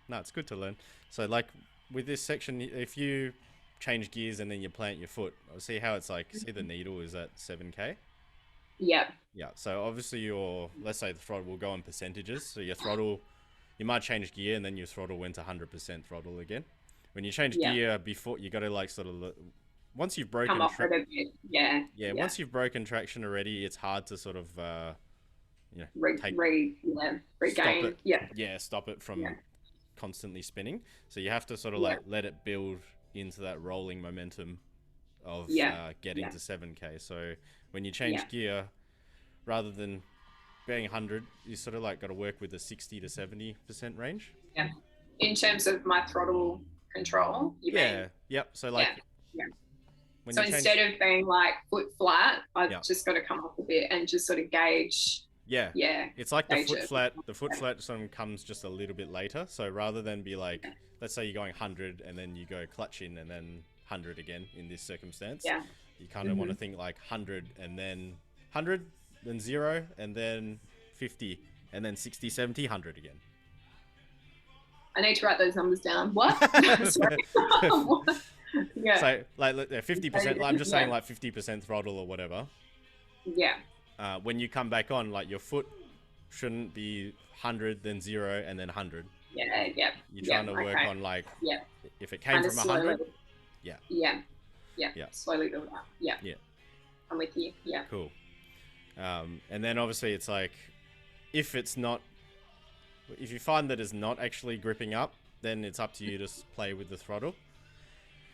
Speaker 1: No, it's good to learn. So like with this section, if you change gears and then you plant your foot, see how it's like, see the needle is at 7K?
Speaker 2: Yeah.
Speaker 1: Yeah. So obviously let's say the throttle will go in percentages. So your throttle, you might change gear and then your throttle went to 100% throttle again. When you change gear before, you got to like sort of, once you've broken,
Speaker 2: come off it a bit. Yeah.
Speaker 1: Once you've broken traction already, it's hard to sort of,
Speaker 2: regain.
Speaker 1: Stop it from constantly spinning. So you have to sort of like let it build into that rolling momentum of getting to 7K. So when you change gear, rather than being 100, you sort of like got to work with the 60 to 70% range.
Speaker 2: Yeah. In terms of my throttle control, you mean?
Speaker 1: Yep. So like,
Speaker 2: so instead of being like foot flat, I've just got to come up a bit and just sort of gauge. Yeah.
Speaker 1: It's like the foot flat. The foot flat sort of comes just a little bit later. So rather than be like, let's say you're going 100 and then you go clutch in and then 100 again in this circumstance. Yeah. You kind of want to think like 100 and then 100, then 0, and then 50, and then 60, 70, 100 again.
Speaker 2: I need to write those numbers down. What?
Speaker 1: Yeah. So like 50%, I'm just saying like 50% throttle or whatever.
Speaker 2: Yeah.
Speaker 1: When you come back on, like your foot shouldn't be 100, then 0, and then 100.
Speaker 2: Yeah.
Speaker 1: You're trying to work on like, if it came from 100.
Speaker 2: Yeah. Slowly build up. Yeah. I'm with you. Yeah.
Speaker 1: Cool. And then obviously it's like, if you find that it's not actually gripping up, then it's up to you to play with the throttle.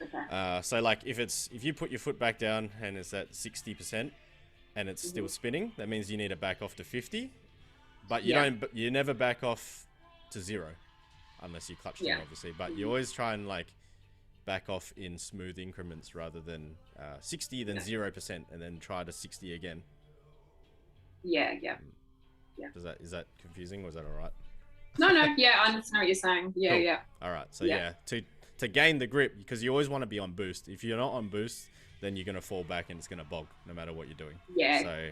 Speaker 2: Okay.
Speaker 1: So like if you put your foot back down and it's at 60% and it's still spinning, that means you need to back off to 50, but you never back off to 0 unless you clutch them, obviously, but you always try and like back off in smooth increments rather than 60, then 0%, and then try to 60 again.
Speaker 2: Yeah.
Speaker 1: Is that confusing? Was that all right?
Speaker 2: No. Yeah, I understand what you're saying. Yeah,
Speaker 1: cool.
Speaker 2: Yeah.
Speaker 1: All right. So to gain the grip, because you always want to be on boost. If you're not on boost, then you're gonna fall back and it's gonna bog no matter what you're doing.
Speaker 2: Yeah.
Speaker 1: So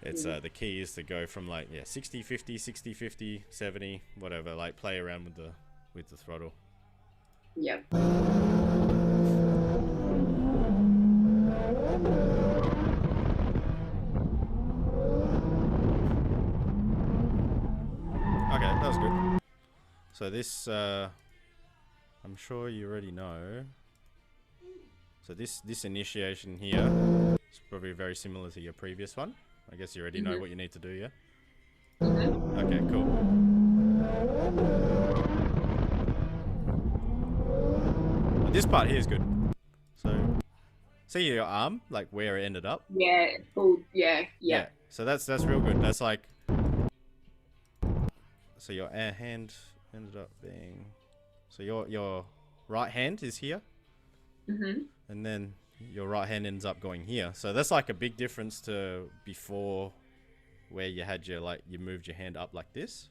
Speaker 1: it's the key is to go from like 60, 50, 60, 50, 70, whatever. Like play around with the throttle.
Speaker 2: Yep.
Speaker 1: Okay, that was good. So this, I'm sure you already know. So this initiation here is probably very similar to your previous one. I guess you already know what you need to do, yeah? Okay, cool. But this part here is good. So, see your arm, like where it ended up?
Speaker 2: Yeah, yeah.
Speaker 1: So that's real good. That's like, so your hand ended up being, so your right hand is here, and then your right hand ends up going here. So that's like a big difference to before, where you had you moved your hand up like this.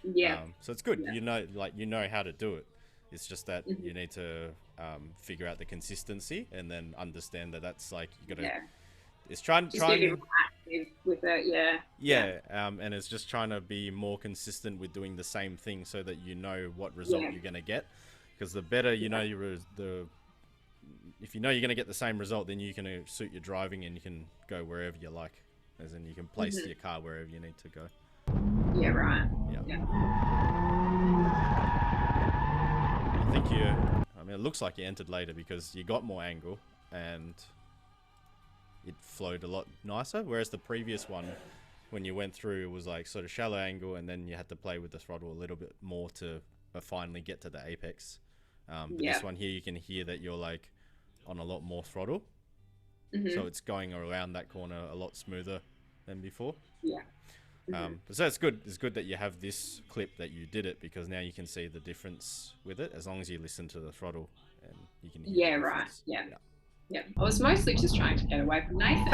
Speaker 2: Yeah.
Speaker 1: So it's good. Yeah. You know how to do it. It's just that you need to figure out the consistency and then understand that that's like you gotta. It's trying
Speaker 2: active with it.
Speaker 1: Yeah. And it's just trying to be more consistent with doing the same thing so that you know what result you're gonna get. Because the better you know if you know you're gonna get the same result, then you can suit your driving and you can go wherever you like. As in, you can place your car wherever you need to go.
Speaker 2: Yeah, right.
Speaker 1: Yeah. I think it looks like you entered later because you got more angle and it flowed a lot nicer. Whereas the previous one, when you went through, it was like sort of shallow angle and then you had to play with the throttle a little bit more to finally get to the apex. But this one here, you can hear that you're like on a lot more throttle. So it's going around that corner a lot smoother than before.
Speaker 2: Yeah.
Speaker 1: So it's good. It's good that you have this clip that you did it, because now you can see the difference with it, as long as you listen to the throttle and you can hear the difference.
Speaker 2: Yeah. I was mostly just trying to get away from Nathan.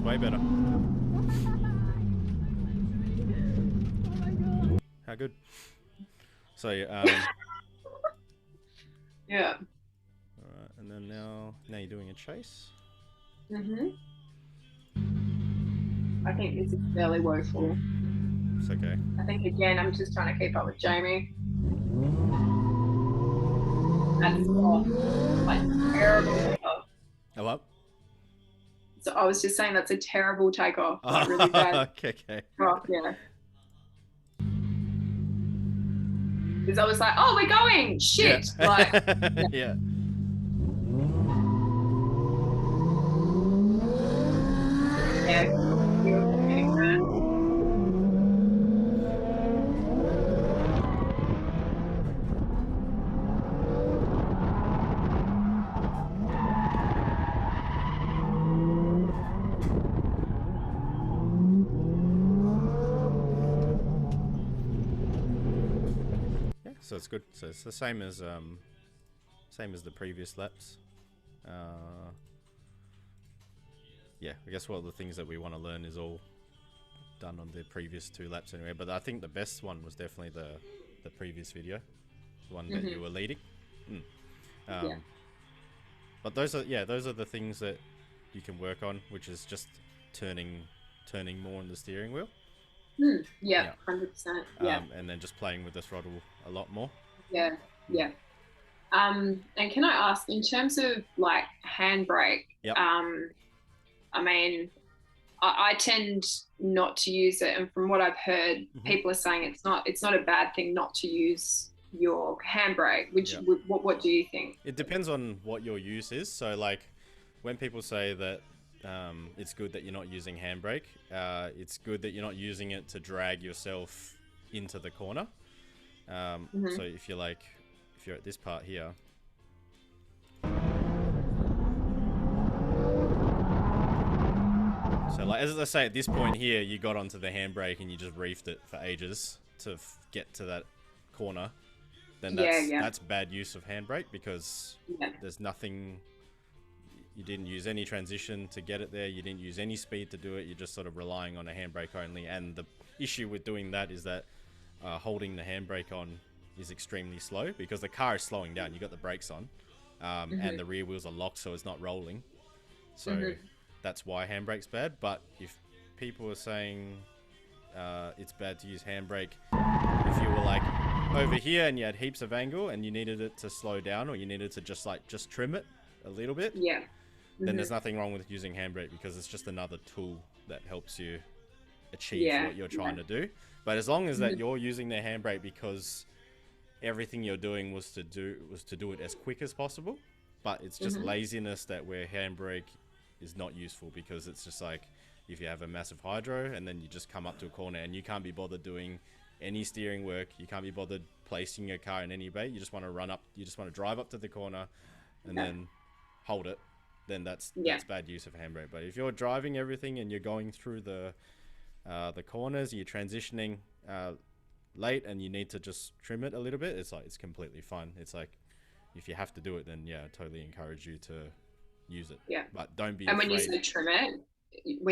Speaker 1: way better. How good. So,
Speaker 2: Yeah.
Speaker 1: alright, and then now you're doing a chase.
Speaker 2: I think this is fairly woeful.
Speaker 1: It's okay.
Speaker 2: I think again, I'm just trying to keep up with Jamie. That's like terrible.
Speaker 1: Oh, what?
Speaker 2: So I was just saying that's a terrible takeoff. Like really bad.
Speaker 1: Okay.
Speaker 2: Oh, yeah. Because I was like, oh, we're going. Shit.
Speaker 1: Yeah.
Speaker 2: Like,
Speaker 1: yeah. So it's good. So it's the same as the previous laps. Yeah, I guess what the things that we want to learn is all done on the previous 2 laps anyway. But I think the best one was definitely the previous video, the one that you were leading.
Speaker 2: Yeah.
Speaker 1: But those are the things that you can work on, which is just turning more on the steering wheel.
Speaker 2: Yeah, 100%. Yeah.
Speaker 1: And then just playing with the throttle a lot more.
Speaker 2: Yeah. And can I ask, in terms of like handbrake,
Speaker 1: Yep.
Speaker 2: I mean, I tend not to use it, and from what I've heard, people are saying it's not a bad thing not to use your handbrake. Which what do you think?
Speaker 1: It depends on what your use is. So like, when people say that it's good that you're not using handbrake, it's good that you're not using it to drag yourself into the corner. So if you're at this part here, so like as I say, at this point here, you got onto the handbrake and you just reefed it for ages to get to that corner, then that's bad use of handbrake, because there's nothing. You didn't use any transition to get it there. You didn't use any speed to do it. You're just sort of relying on a handbrake only. And the issue with doing that is that holding the handbrake on is extremely slow, because the car is slowing down. You got the brakes on, and the rear wheels are locked, so it's not rolling. So that's why handbrake's bad. But if people are saying it's bad to use handbrake, if you were like over here and you had heaps of angle and you needed it to slow down, or you needed to just trim it a little bit, then there's nothing wrong with using handbrake, because it's just another tool that helps you achieve what you're trying to do. But as long as that you're using the handbrake because everything you're doing was to do it as quick as possible, but it's just laziness that where handbrake is not useful, because it's just like if you have a massive hydro and then you just come up to a corner and you can't be bothered doing any steering work, you can't be bothered placing your car in any bay, you just want to drive up to the corner and then hold it, then that's bad use of handbrake. But if you're driving everything and you're going through the corners, you're transitioning late and you need to just trim it a little bit, it's completely fine. It's like, if you have to do it, then I totally encourage you to use it. But don't be afraid.
Speaker 2: When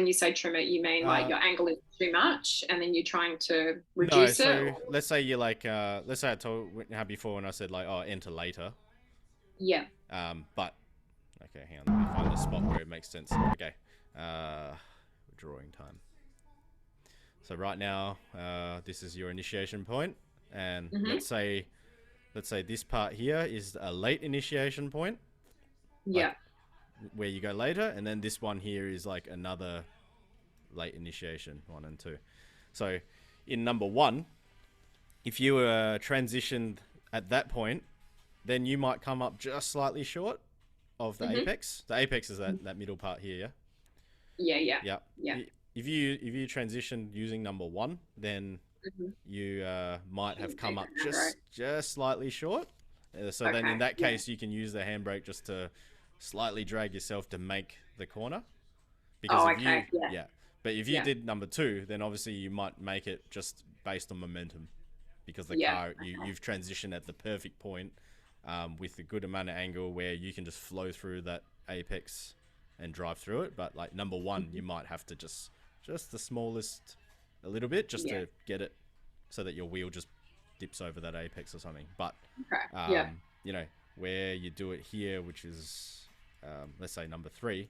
Speaker 2: you say trim it, you mean like your angle is too much and then you're trying to reduce it?
Speaker 1: Let's say you're like, let's say I told how before when I said like, enter later. But okay, hang on, let me find the spot where it makes sense. Okay, drawing time. So right now, this is your initiation point, and let's say this part here is a late initiation point. Where you go later, and then this one here is like another late initiation, 1 and 2. So in number 1, if you were transitioned at that point, then you might come up just slightly short of the apex. The apex is that middle part here. Yeah. If you transition using number 1, then you might have come up just slightly short. So then in that case, you can use the handbrake just to slightly drag yourself to make the corner. Because but if you did number 2, then obviously you might make it just based on momentum, because the car you've transitioned at the perfect point with a good amount of angle where you can just flow through that apex and drive through it. But like number one, you might have to just the smallest a little bit just
Speaker 2: Yeah.
Speaker 1: to get it so that your wheel just dips over that apex or something. But
Speaker 2: Okay. Yeah.
Speaker 1: you know, where you do it here, which is let's say number three,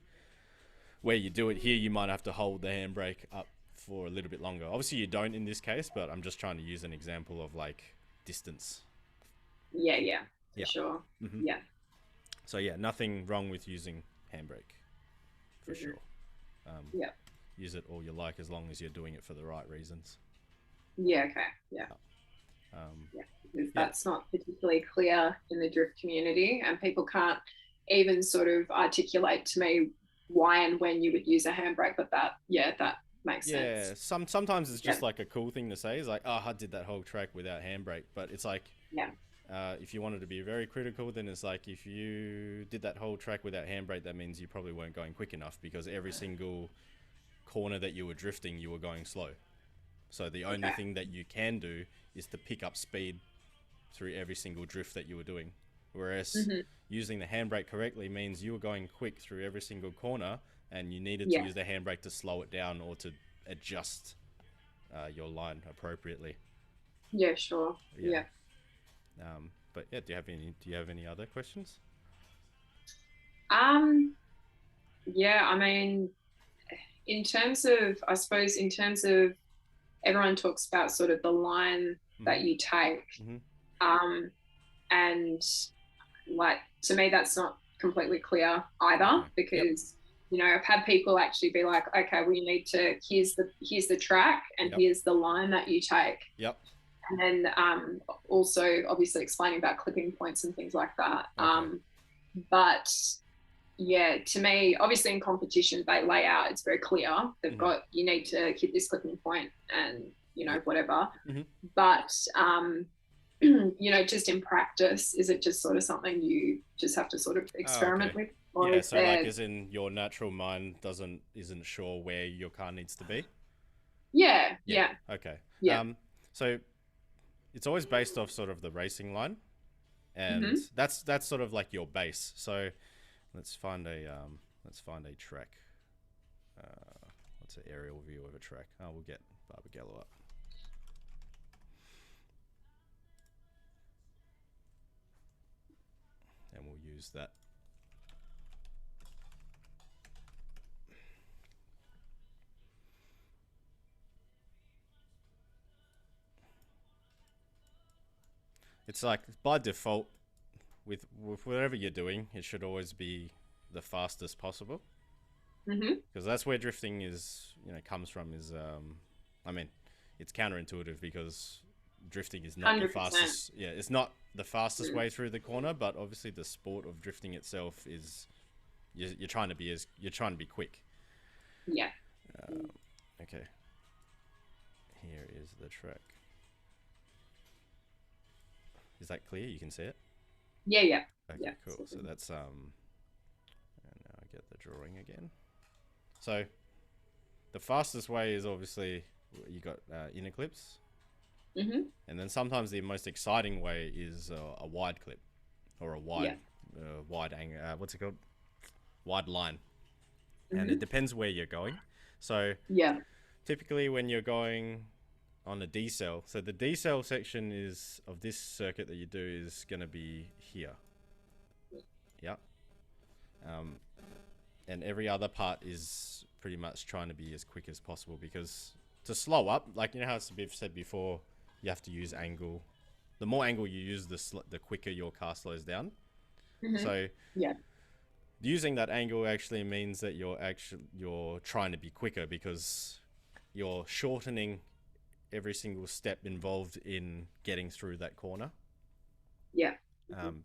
Speaker 1: where you do it here, you might have to hold the handbrake up for a little bit longer. Obviously you don't in this case, but I'm just trying to use an example of like distance.
Speaker 2: Yeah. Yeah. For
Speaker 1: Yeah.
Speaker 2: sure.
Speaker 1: Mm-hmm.
Speaker 2: Yeah.
Speaker 1: So yeah, nothing wrong with using handbrake for
Speaker 2: Mm-hmm.
Speaker 1: sure.
Speaker 2: Yeah.
Speaker 1: Use it all you like as long as you're doing it for the right reasons.
Speaker 2: Yeah. Okay. Yeah. Yeah. Because
Speaker 1: Yeah.
Speaker 2: that's not particularly clear in the drift community, and people can't even sort of articulate to me why and when you would use a handbrake. But that makes
Speaker 1: Yeah,
Speaker 2: sense.
Speaker 1: sometimes it's
Speaker 2: Yeah.
Speaker 1: just like a cool thing to say. It's like, oh, I did that whole track without handbrake. But it's like,
Speaker 2: Yeah.
Speaker 1: if you wanted to be very critical, then it's like if you did that whole track without handbrake, that means you probably weren't going quick enough because every single corner that you were drifting, you were going slow. So the only
Speaker 2: Okay.
Speaker 1: thing that you can do is to pick up speed through every single drift that you were doing. Whereas
Speaker 2: Mm-hmm.
Speaker 1: using the handbrake correctly means you were going quick through every single corner and you needed to
Speaker 2: Yeah.
Speaker 1: use the handbrake to slow it down or to adjust your line appropriately.
Speaker 2: Yeah. Sure.
Speaker 1: Yeah.
Speaker 2: Yeah.
Speaker 1: But yeah, do you have any other questions?
Speaker 2: Um. Yeah. I mean, I suppose, in terms of everyone talks about sort of the line
Speaker 1: Mm-hmm.
Speaker 2: that you take,
Speaker 1: Mm-hmm.
Speaker 2: um, and like to me, that's not completely clear either,
Speaker 1: Okay. Yep.
Speaker 2: because I've had people actually be like, okay, we need to here's the track and
Speaker 1: Yep.
Speaker 2: here's the line that you take,
Speaker 1: Yep.
Speaker 2: and then also obviously explaining about clipping points and things like that.
Speaker 1: Okay.
Speaker 2: But yeah, to me, obviously in competition they lay out, it's very clear. They've
Speaker 1: Mm-hmm.
Speaker 2: got, you need to hit this clipping point and
Speaker 1: Yep.
Speaker 2: whatever.
Speaker 1: Mm-hmm.
Speaker 2: But just in practice, is it just sort of something you just have to sort of
Speaker 1: Oh, okay.
Speaker 2: experiment with, or
Speaker 1: Yeah.
Speaker 2: is
Speaker 1: So like,
Speaker 2: there?
Speaker 1: as in your natural mind isn't sure where your car needs to be.
Speaker 2: Yeah,
Speaker 1: Yeah.
Speaker 2: yeah,
Speaker 1: Okay.
Speaker 2: yeah.
Speaker 1: So it's always based off sort of the racing line, and
Speaker 2: Mm-hmm.
Speaker 1: that's sort of like your base. So let's find a track. What's an aerial view of a track? Oh, we'll get Barbagallo up, and we'll use that. It's like by default with whatever you're doing, it should always be the fastest possible
Speaker 2: Mm-hmm.
Speaker 1: because that's where drifting is comes from. Is I mean, it's counterintuitive because drifting is not the
Speaker 2: 100%.
Speaker 1: fastest. Yeah, it's not the fastest way through the corner, but obviously the sport of drifting itself is you're trying to be quick.
Speaker 2: Yeah.
Speaker 1: Okay, here is the track. Is that clear? You can see it.
Speaker 2: Yeah, yeah.
Speaker 1: Okay,
Speaker 2: Yeah.
Speaker 1: cool. So that's and now I get the drawing again. So the fastest way is obviously you got inner clips,
Speaker 2: Mm-hmm.
Speaker 1: and then sometimes the most exciting way is a wide clip or a
Speaker 2: Yeah.
Speaker 1: wide angle. What's it called? Wide line, and
Speaker 2: Mm-hmm.
Speaker 1: it depends where you're going. So
Speaker 2: Yeah.
Speaker 1: typically when you're going on a decel, so the decel section is of this circuit that you do is going to be here. Yeah. And every other part is pretty much trying to be as quick as possible because to slow up, like how it's been said before, you have to use angle. The more angle you use, the quicker your car slows down.
Speaker 2: Mm-hmm.
Speaker 1: So
Speaker 2: Yeah.
Speaker 1: using that angle actually means that you're trying to be quicker because you're shortening every single step involved in getting through that corner.
Speaker 2: Yeah.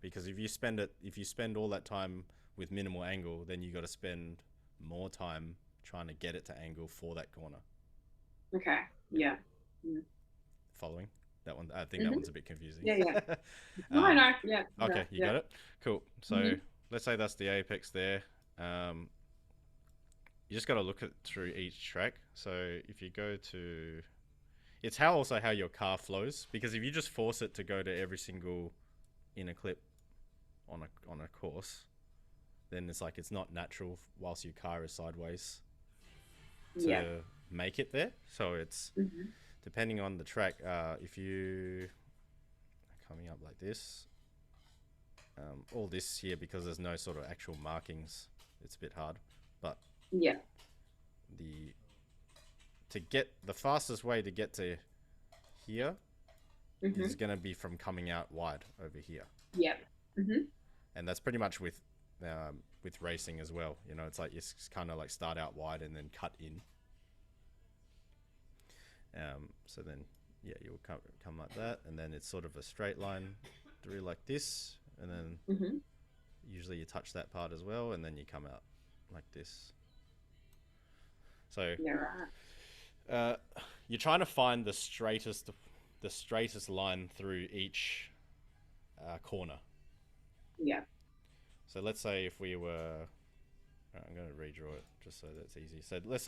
Speaker 1: Because if you spend all that time with minimal angle, then you got to spend more time trying to get it to angle for that corner.
Speaker 2: Okay. Yeah. Mm.
Speaker 1: Following that one, I think that
Speaker 2: Mm-hmm.
Speaker 1: one's a bit confusing.
Speaker 2: Yeah, yeah. No, no. Yeah.
Speaker 1: Okay, you
Speaker 2: Yeah.
Speaker 1: got it. Cool. So
Speaker 2: Mm-hmm.
Speaker 1: let's say that's the apex there. You just got to look at through each track. So if you go to, it's how your car flows, because if you just force it to go to every single inner clip on a course, then it's like it's not natural whilst your car is sideways to
Speaker 2: Yeah.
Speaker 1: make it there. So it's
Speaker 2: Mm-hmm.
Speaker 1: depending on the track. If you are coming up like this, all this here, because there's no sort of actual markings, it's a bit hard. But
Speaker 2: Yeah.
Speaker 1: the fastest way to get to here
Speaker 2: Mm-hmm.
Speaker 1: is going to be from coming out wide over here.
Speaker 2: Yeah. Mm-hmm.
Speaker 1: And that's pretty much with racing as well. You know, it's like it's kind of like start out wide and then cut in. So then, yeah, you'll come like that, and then it's sort of a straight line through like this, and then
Speaker 2: Mm-hmm.
Speaker 1: usually you touch that part as well, and then you come out like this. So
Speaker 2: Yeah. Right.
Speaker 1: you're trying to find the straightest line through each corner.
Speaker 2: Yeah.
Speaker 1: So let's say if we were, I'm going to redraw it just so that's easy. So let's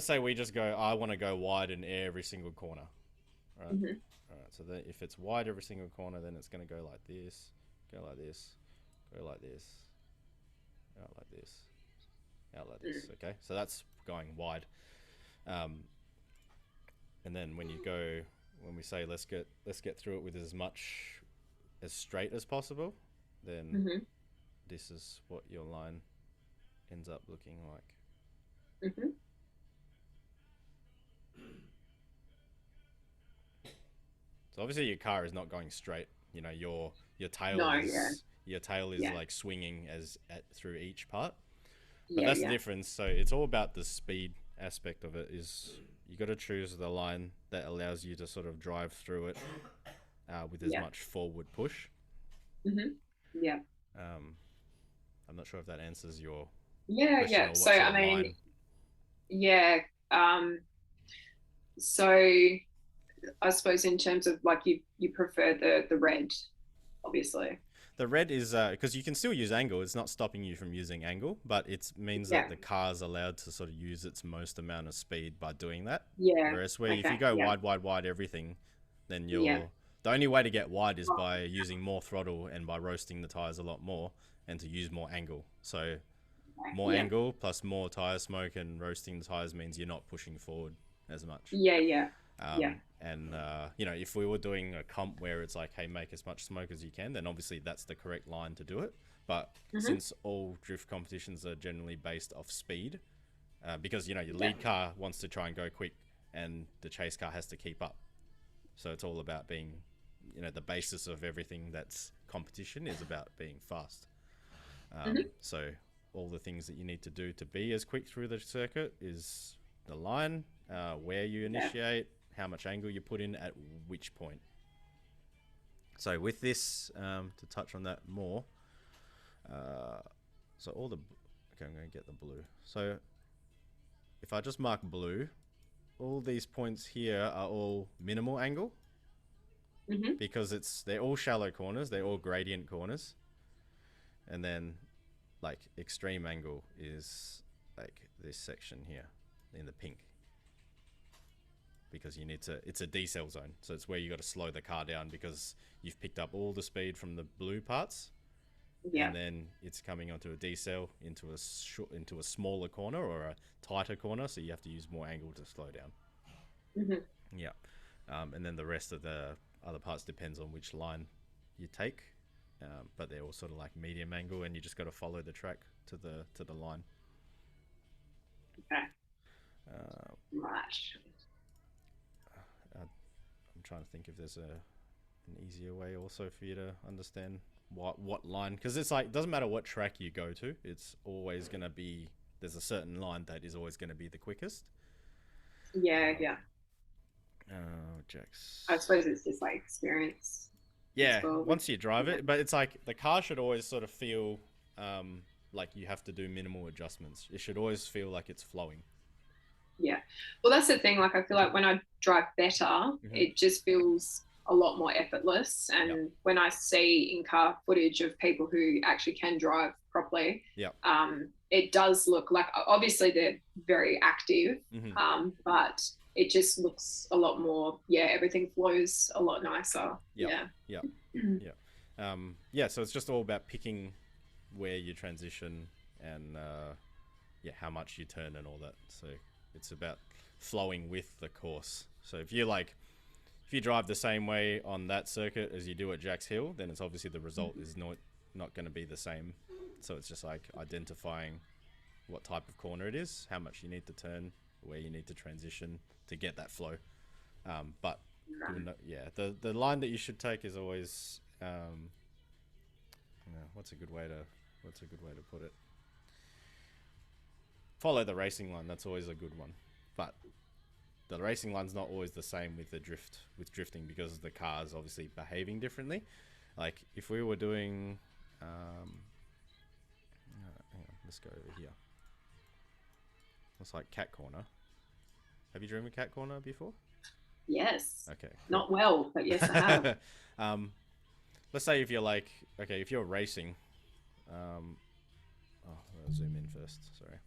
Speaker 1: say we just go, I want to go wide in every single corner. Right.
Speaker 2: Mm-hmm.
Speaker 1: All right. So then if it's wide every single corner, then it's going to go like this, go like this, go like this, out like this, out like this. Okay. So that's going wide. And then when we say let's get through it with as straight as possible, then
Speaker 2: Mm-hmm.
Speaker 1: this is what your line ends up looking like.
Speaker 2: Mm-hmm.
Speaker 1: So obviously your car is not going straight. You know, your tail
Speaker 2: No,
Speaker 1: is
Speaker 2: yeah.
Speaker 1: your tail is
Speaker 2: Yeah.
Speaker 1: like swinging through each part. But
Speaker 2: Yeah.
Speaker 1: that's
Speaker 2: Yeah.
Speaker 1: the difference. So it's all about the speed aspect of it. Is you got to choose the line that allows you to sort of drive through it with as
Speaker 2: Yeah.
Speaker 1: much forward push.
Speaker 2: Mm-hmm. Yeah.
Speaker 1: I'm not sure if that answers your
Speaker 2: Yeah.
Speaker 1: question
Speaker 2: Yeah.
Speaker 1: or what's
Speaker 2: So
Speaker 1: your
Speaker 2: I mean,
Speaker 1: line.
Speaker 2: yeah. So I suppose in terms of like you prefer the red, obviously.
Speaker 1: The red is because you can still use angle. It's not stopping you from using angle, but it means
Speaker 2: Yeah.
Speaker 1: that the car's allowed to sort of use its most amount of speed by doing that.
Speaker 2: Yeah.
Speaker 1: Whereas if
Speaker 2: Okay.
Speaker 1: you go
Speaker 2: Yeah.
Speaker 1: wide everything, then
Speaker 2: Yeah.
Speaker 1: the only way to get wide is by using more throttle and by roasting the tires a lot more and to use more angle. So more
Speaker 2: Yeah.
Speaker 1: angle plus more tire smoke and roasting the tires means you're not pushing forward as much.
Speaker 2: Yeah. Yeah. Yeah.
Speaker 1: And you know, if we were doing a comp where it's like, hey, make as much smoke as you can, then obviously that's the correct line to do it. But since all drift competitions are generally based off speed, because you know your lead car wants to try and go quick, and the chase car has to keep up. So it's all about being, you know, the basis of everything that's competition is about being fast. So all the things that you need to do to be as quick through the circuit is the line, where you initiate, how much angle you put in at which point. So with this, to touch on that more, so okay, I'm going to get the blue. So if I just mark blue, all these points here are all minimal angle because they're all shallow corners, they're all gradient corners, and then like extreme angle is like this section here in the pink, because it's a decel zone, so it's where you got to slow the car down because you've picked up all the speed from the blue parts, and then it's coming onto a decel into a smaller corner or a tighter corner, so you have to use more angle to slow down. And then the rest of the other parts depends on which line you take, but they're all sort of like medium angle, and you just got to follow the track to the line.
Speaker 2: Okay. Right.
Speaker 1: I'm trying to think if there's an easier way also for you to understand what line, because it's like, it doesn't matter what track you go to, it's always going to be, there's a certain line that is always going to be the quickest.
Speaker 2: Yeah.
Speaker 1: Jax.
Speaker 2: I suppose it's just like experience.
Speaker 1: Yeah, once you drive it, but it's like the car should always sort of feel like you have to do minimal adjustments. It should always feel like it's flowing.
Speaker 2: Yeah. Well, that's the thing. Like, I feel like when I drive better, it just feels a lot more effortless. And when I see in-car footage of people who actually can drive properly, it does look like, obviously they're very active, but it just looks a lot more, everything flows a lot nicer.
Speaker 1: So it's just all about picking where you transition and yeah, how much you turn and all that. So it's about flowing with the course. So if you drive the same way on that circuit as you do at Jack's Hill, then it's obviously the result is not going to be the same. So it's just like identifying what type of corner it is, how much you need to turn, where you need to transition to get that flow. But yeah, the line that you should take is always what's a good way to put it? Follow the racing line. That's always a good one. But the racing line's not always the same with drifting because the car's obviously behaving differently. Like if we were doing, hang on, let's go over here. It's like cat corner. Have you driven cat corner before?
Speaker 2: Yes.
Speaker 1: Okay.
Speaker 2: Not well, but yes, I have.
Speaker 1: Let's say if you're if you're racing, I'll zoom in first. Sorry.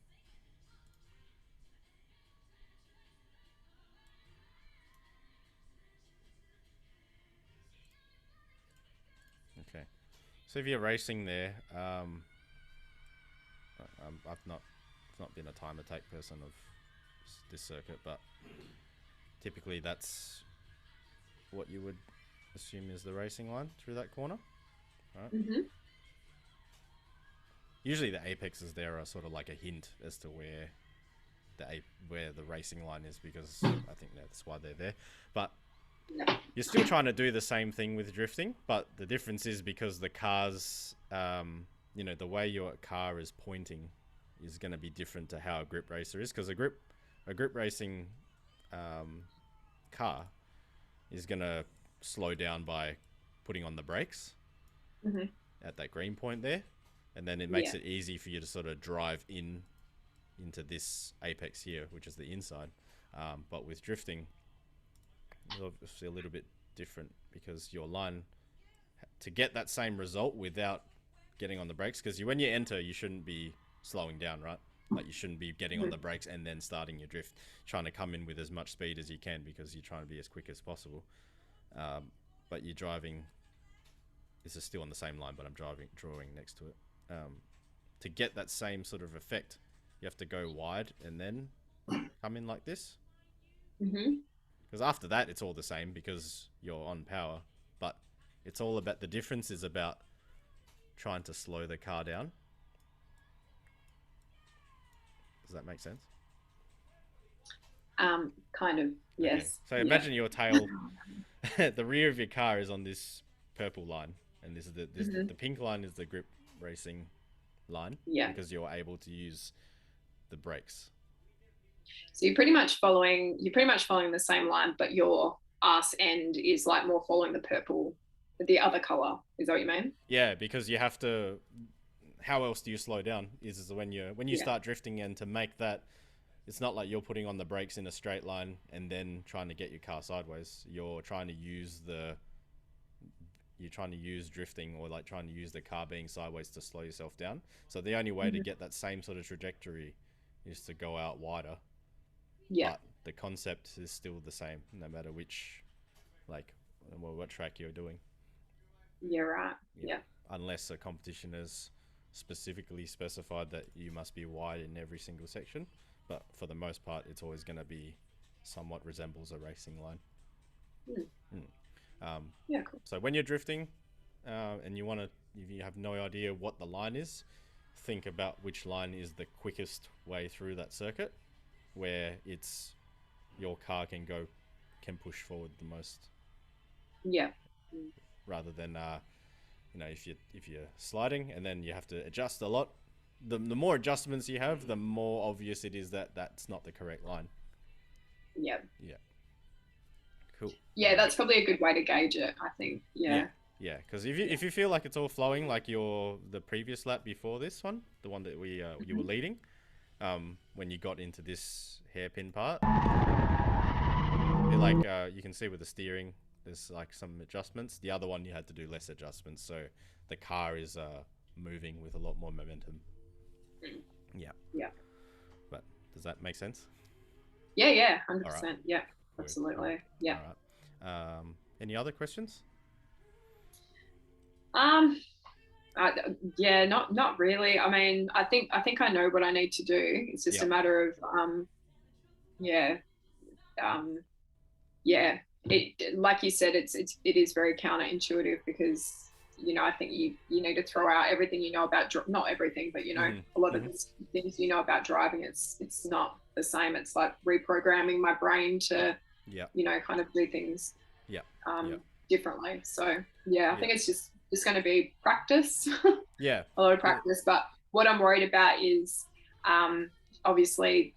Speaker 1: Okay. So if you're racing there, I've not been a time attack person of this circuit, but typically that's what you would assume is the racing line through that corner, right?
Speaker 2: Mm-hmm.
Speaker 1: Usually the apexes there are sort of like a hint as to where the racing line is, because I think that's why they're there. But you're still trying to do the same thing with drifting, but the difference is because the car's, the way your car is pointing is going to be different to how a grip racer is, because a grip racing car is going to slow down by putting on the brakes at that green point there, and then it makes it easy for you to sort of drive into this apex here, which is the inside. But with drifting, it's obviously a little bit different, because your line, to get that same result without getting on the brakes, because when you enter, you shouldn't be slowing down, right? Like you shouldn't be getting on the brakes and then starting your drift, trying to come in with as much speed as you can, because you're trying to be as quick as possible. But you're driving, this is still on the same line, but I'm drawing next to it. To get that same sort of effect, you have to go wide and then come in like this. Because after that, it's all the same because you're on power. But it's all about, the difference is about trying to slow the car down. Does that make sense?
Speaker 2: Kind of, yes.
Speaker 1: Okay. So imagine your tail, the rear of your car is on this purple line, and this is the pink line is the grip racing line, because you're able to use the brakes.
Speaker 2: So you're pretty much following the same line, but your arse end is like more following the purple, the other color. Is that what you mean?
Speaker 1: Yeah, because you have to. How else do you slow down? Is when you start drifting, and to make that, it's not like you're putting on the brakes in a straight line and then trying to get your car sideways. You're trying to use drifting, or like trying to use the car being sideways to slow yourself down. So the only way to get that same sort of trajectory is to go out wider.
Speaker 2: Yeah.
Speaker 1: But the concept is still the same, no matter which, what track you're doing.
Speaker 2: Yeah, right. Yeah.
Speaker 1: Unless a competition has specifically specified that you must be wide in every single section. But for the most part, it's always going to be somewhat resembles a racing line.
Speaker 2: Cool.
Speaker 1: So when you're drifting, and if you have no idea what the line is, think about which line is the quickest way through that circuit, where your car can push forward the most.
Speaker 2: Yeah.
Speaker 1: Rather than if you're sliding and then you have to adjust a lot, the more adjustments you have, the more obvious it is that that's not the correct line.
Speaker 2: Yeah.
Speaker 1: Yeah. Cool.
Speaker 2: Yeah, that's probably a good way to gauge it, I think. Yeah.
Speaker 1: Yeah, because if you feel like it's all flowing, like the previous lap before this one, the one that you were leading, when you got into this hairpin part, you can see with the steering, there's like some adjustments. The other one you had to do less adjustments, so the car is moving with a lot more momentum. Yeah. But does that make sense?
Speaker 2: Yeah, 100%.
Speaker 1: Right.
Speaker 2: Yeah, absolutely. Yeah.
Speaker 1: All right. Any other questions?
Speaker 2: Uh, yeah, not really. I mean, I think I know what I need to do. It's just a
Speaker 1: Yep.
Speaker 2: matter of yeah, um, yeah. It like you said, it is very counterintuitive because I think you need to throw out everything you know about not everything, but a lot of
Speaker 1: Hmm.
Speaker 2: the things you know about driving. It's not the same. It's like reprogramming my brain to
Speaker 1: Yep.
Speaker 2: kind of do things
Speaker 1: Yep.
Speaker 2: um,
Speaker 1: Yep.
Speaker 2: differently. So yeah, I
Speaker 1: Yep.
Speaker 2: think it's just going to be practice,
Speaker 1: Yeah.
Speaker 2: a lot of
Speaker 1: It,
Speaker 2: practice. But what I'm worried about is um, obviously,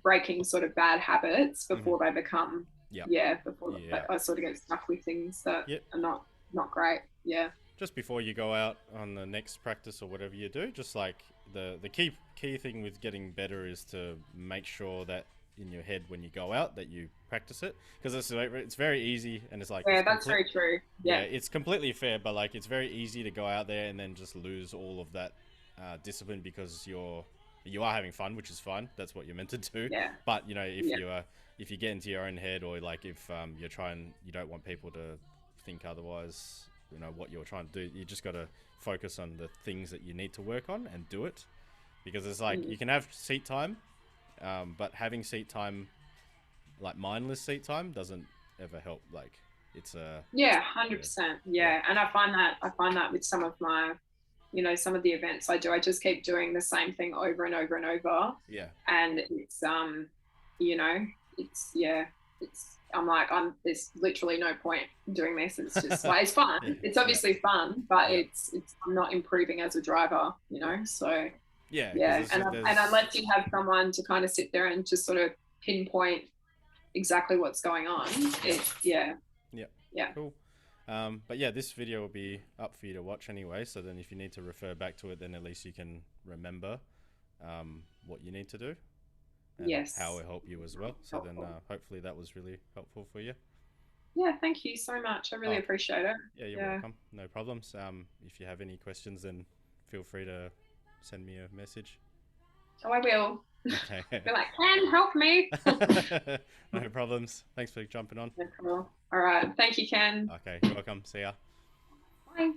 Speaker 2: breaking sort of bad habits
Speaker 1: hmm.
Speaker 2: before they become,
Speaker 1: Yep.
Speaker 2: before
Speaker 1: Yeah.
Speaker 2: I sort of get stuck with things that
Speaker 1: Yep.
Speaker 2: are not great. Yeah.
Speaker 1: Just before you go out on the next practice or whatever you do, just like the key thing with getting better is to make sure that in your head when you go out that you practice it, because it's very easy, and it's like
Speaker 2: Yeah,
Speaker 1: it's
Speaker 2: that's
Speaker 1: complete.
Speaker 2: very true.
Speaker 1: Yeah,
Speaker 2: Yeah.
Speaker 1: it's completely fair, but like it's very easy to go out there and then just lose all of that discipline because you are having fun, which is fine. That's what you're meant to do.
Speaker 2: Yeah.
Speaker 1: But
Speaker 2: Yeah.
Speaker 1: if you get into your own head, or like if you're trying, you don't want people to think otherwise. What you're trying to do. You just got to focus on the things that you need to work on and do it, because it's like
Speaker 2: Mm.
Speaker 1: you can have seat time, but having seat time, like mindless seat time, doesn't ever help. Like it's a
Speaker 2: Yeah,
Speaker 1: yeah,
Speaker 2: 100%.
Speaker 1: yeah.
Speaker 2: Yeah. And I find that with some of my, some of the events I do, I just keep doing the same thing over and over and over.
Speaker 1: Yeah.
Speaker 2: And you know, yeah, I'm like, there's literally no point doing this. It's just like, it's fun.
Speaker 1: Yeah.
Speaker 2: It's
Speaker 1: Yeah.
Speaker 2: obviously fun, but
Speaker 1: Yeah.
Speaker 2: I'm not improving as a driver. So
Speaker 1: Yeah. Because
Speaker 2: yeah. And
Speaker 1: there's
Speaker 2: unless you have someone to kind of sit there and just sort of pinpoint exactly what's going on, yeah,
Speaker 1: yeah.
Speaker 2: yeah.
Speaker 1: Cool. But yeah, this video will be up for you to watch anyway. So then, if you need to refer back to it, then at least you can remember what you need to do and how
Speaker 2: Yes.
Speaker 1: it helped you as well. So then,
Speaker 2: Helpful.
Speaker 1: hopefully, that was really helpful for you.
Speaker 2: Yeah, thank you so much. I really
Speaker 1: Oh,
Speaker 2: appreciate it.
Speaker 1: yeah, you're
Speaker 2: Yeah.
Speaker 1: welcome. No problems. If you have any questions, then feel free to send me a message.
Speaker 2: Oh, I will.
Speaker 1: Okay.
Speaker 2: Be like, Ken, help me.
Speaker 1: No problems. Thanks for jumping on.
Speaker 2: No problem. All right. Thank you, Ken.
Speaker 1: Okay, you're welcome. See ya.
Speaker 2: Bye.